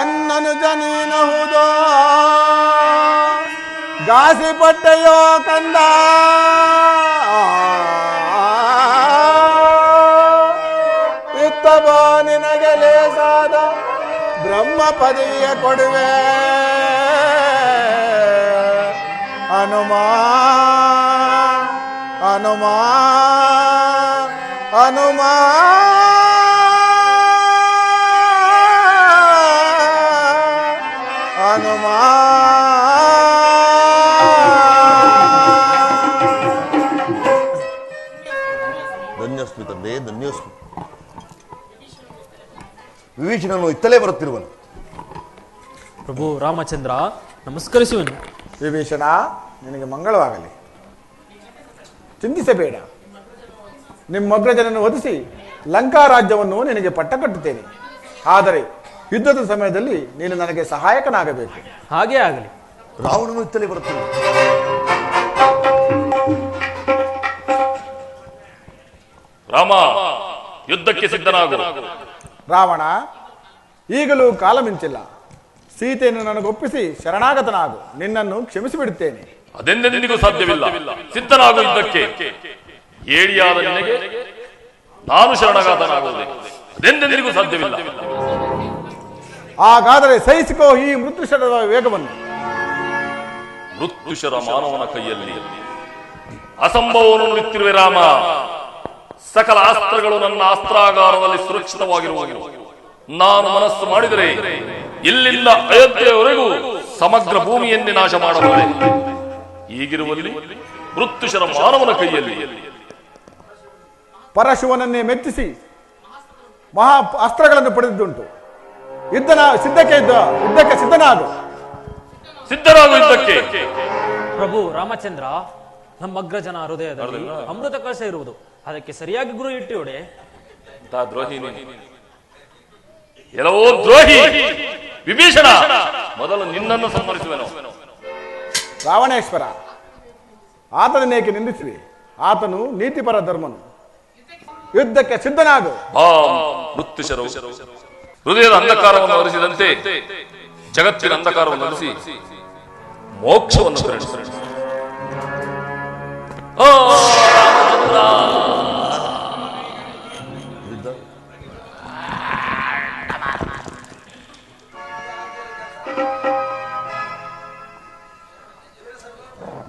Speaker 3: ಎನ್ನನುಜ ನೀನಹುದೋ, ದಾಸಿಪಟ್ಟೆಯೋ ಕಂದ, ಇತ್ತಬೋ ನಿನಗೆ ಲೇಸಾದ ಬ್ರಹ್ಮ ಪದವಿಯ ಕೊಡುವೆ ಹನುಮ ಹನುಮ ಹನುಮ. ಹನುಮ
Speaker 2: ಧನ್ಯೋಸ್ಮಿ ತಂದೆ, ಧನ್ಯೋಸ್ಮಿ. ವಿಭೀಷಣನು ಇತ್ತಲೇ ಬರುತ್ತಿರುವನು.
Speaker 6: ಪ್ರಭು ರಾಮಚಂದ್ರ, ನಮಸ್ಕರಿಸುವನು.
Speaker 3: ವಿಭೀಷಣ, ನಿನಗೆ ಮಂಗಳವಾಗಲಿ. ಚಿಂತಿಸಬೇಡ. ನಿಮ್ಮಗ್ರಜನನ್ನು ವಧಿಸಿ ಲಂಕಾ ರಾಜ್ಯವನ್ನು ನಿನಗೆ ಪಟ್ಟ ಕಟ್ಟುತ್ತೇನೆ. ಆದರೆ ಯುದ್ಧದ ಸಮಯದಲ್ಲಿ ನೀನು ನನಗೆ ಸಹಾಯಕನಾಗಬೇಕು.
Speaker 6: ಹಾಗೇ ಆಗಲಿ.
Speaker 2: ರಾವಣನು ಇತ್ತಲೇ ಬರುತ್ತಿರುವನು.
Speaker 5: ರಾಮ, ಯುದ್ಧಕ್ಕೆ ಸಿದ್ಧನಾಗು.
Speaker 3: ರಾವಣ, ಈಗಲೂ ಕಾಲ ಮಿಂಚಿಲ್ಲ. ಸೀತೆಯನ್ನು ನನಗೊಪ್ಪಿಸಿ ಶರಣಾಗತನಾಗು. ನಿನ್ನನ್ನು ಕ್ಷಮಿಸಿಬಿಡುತ್ತೇನೆ.
Speaker 5: ಅದೆಂದೆಂದಿಗೂ ಸಾಧ್ಯವಿಲ್ಲ. ಸಿದ್ಧನಾಗು ಯುದ್ಧಕ್ಕೆ. ಏಡಿಯಾದ ನಿನಗೆ ನಾನು ಶರಣಾಗತನಾಗುವುದೇ ಅದೆಂದೆಂದಿಗೂ ಸಾಧ್ಯವಿಲ್ಲ.
Speaker 3: ಹಾಗಾದರೆ ಸಹಿಸಿಕೋ ಈ ಮೃತ್ಯುಶರದ ವೇಗವನ್ನು.
Speaker 5: ಮೃತ್ಯುಶರ ಮಾನವನ ಕೈಯಲ್ಲಿ ಅಸಂಭವವನ್ನು ನುಡಿತಿರುವೆ ರಾಮ. ಸಕಲ ಅಸ್ತ್ರಗಳು ನನ್ನ ಅಸ್ತ್ರಾಗಾರದಲ್ಲಿ ಸುರಕ್ಷಿತವಾಗಿರುವುದು. ನಾನು ಮನಸ್ಸು ಮಾಡಿದರೆ ಇಲ್ಲಿಂದ ಅಯೋಧ್ಯೆಯವರೆಗೂ ಸಮಗ್ರ ಭೂಮಿಯನ್ನೇ ನಾಶ ಮಾಡಬಲ್ಲೆ. ಈಗಿರುವಲ್ಲಿ ಮೃತ್ಯುಶರ ಮಾನವನ ಕೈಯಲ್ಲಿ.
Speaker 3: ಪರಶುವನನ್ನೇ ಮೆಚ್ಚಿಸಿ ಮಹಾ ಅಸ್ತ್ರಗಳನ್ನು ಪಡೆದಿದ್ದುಂಟು. ಯುದ್ಧಕ್ಕೆ ಸಿದ್ಧನಾಗು.
Speaker 5: ಸಿದ್ಧರಾಗು ಯುದ್ಧಕ್ಕೆ.
Speaker 6: ಪ್ರಭು ರಾಮಚಂದ್ರ, ನಮ್ಮ ಅಗ್ರಜನ ಹೃದಯದಲ್ಲಿ ಅಮೃತ ಕಲಶ ಇರುವುದು. ಅದಕ್ಕೆ ಸರಿಯಾಗಿ ಗುರು ಇಟ್ಟಿಯೋಡೆ.
Speaker 5: ದ್ರೋಹಿ, ಎಲ್ಲವೋ ದ್ರೋಹಿ ವಿಭೀಷಣ, ಮೊದಲು ನಿನ್ನನ್ನು ಸಂಹರಿಸುವೆನು.
Speaker 3: ರಾವಣೇಶ್ವರ, ಆತನನ್ನೇಕೆ ನಿಂದಿಸುವೆ? ಆತನು ನೀತಿಪರ ಧರ್ಮನು. ಯುದ್ಧಕ್ಕೆ ಸಿದ್ಧನಾಗು.
Speaker 5: ಮೃತ್ಯುಶರು ಹೃದಯದ ಅಂಧಕಾರವನ್ನು ಅರಿಸಿದಂತೆ ಜಗತ್ತಿನ ಅಂಧಕಾರವನ್ನು ಅರಿಸಿ ಮೋಕ್ಷವನ್ನು ಪ್ರೇರಿಸಿದರು. ಓ ರಾಮಚಂದ್ರ,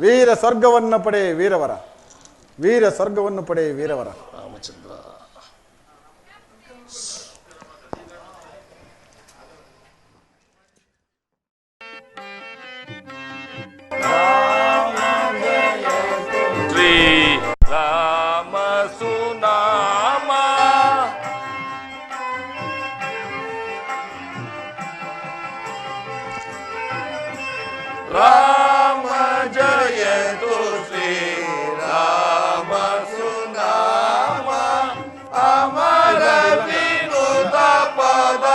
Speaker 7: ವೀರ ಸ್ವರ್ಗವನ್ನು ಪಡೆ ವೀರವರ, ವೀರ ಸ್ವರ್ಗವನ್ನು ಪಡೆ ವೀರವರ.
Speaker 2: ರಾಮಚಂದ್ರ
Speaker 5: ಶ್ರೀ ರಾಮ ಸುನಾಮ ರಾಮ ಜಯತು ಶ್ರೀ ರಾಮ ಸುನಾಮ ಅಮರ ವಿನುತ ಪದ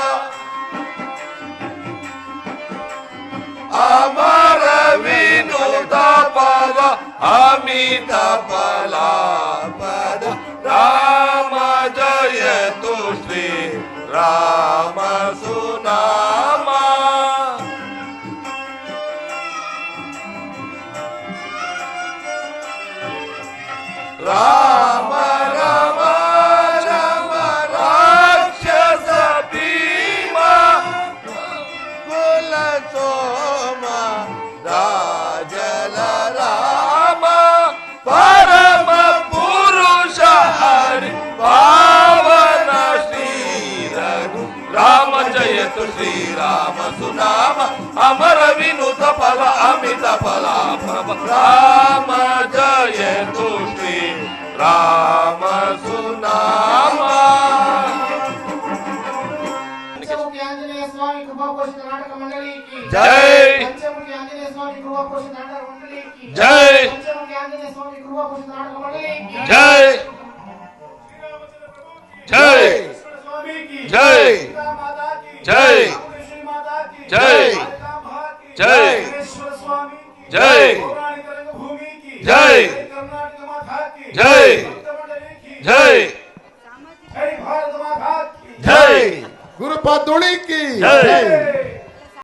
Speaker 5: ಅಮರ ವಿನುತ ಪದ ಅಮಿತ ಫಲಾಪದ ರಾಮ ಜಯತು ಶ್ರೀ ರಾಮ ಸುನಾಮ ರಾಮ ರಾಮ ರಾಮ ರಾಕ್ಷಸ ಭೀಮ ಕುಲ ಸೋಮ ರಾಜಲ ರಾಮ ಪರಮ ಪುರುಷ ಹರಿ ಪಾವನ ಶ್ರೀ ರಘು ರಾಮ ಜಯತು ಶ್ರೀ ರಾಮ ಸುನಾಮ ಅಮರ ವಿನುತ ಫಲ ಅಮಿತ ಫಲ ರಾಮ ಜಯತು ಶ್ರೀ ರಾಮ ಸುನಾಮ.
Speaker 8: पंचमुखी आंजनेय स्वामी कृपा पोषित नाटक मंडली की
Speaker 5: जय.
Speaker 8: पंचमुखी आंजनेय स्वामी कृपा पोषित नाटक मंडली की
Speaker 5: जय.
Speaker 8: पंचमुखी आंजनेय स्वामी कृपा पोषित नाटक मंडली की
Speaker 5: जय जय
Speaker 8: स्वामी की
Speaker 5: जय
Speaker 8: माता की
Speaker 5: जय
Speaker 8: श्री माता की
Speaker 5: जय जय
Speaker 8: ईश्वर स्वामी की
Speaker 5: जय
Speaker 8: पौराणिक रंगभूमि की
Speaker 5: जय
Speaker 8: कर्नाटक माता की
Speaker 5: जय
Speaker 8: भक्त मंडली की
Speaker 5: जय
Speaker 8: जय भारत माता की
Speaker 5: जय
Speaker 7: ಗುರುಪಾದುಳಿ ಕಿ
Speaker 5: जय
Speaker 7: ಜೈ.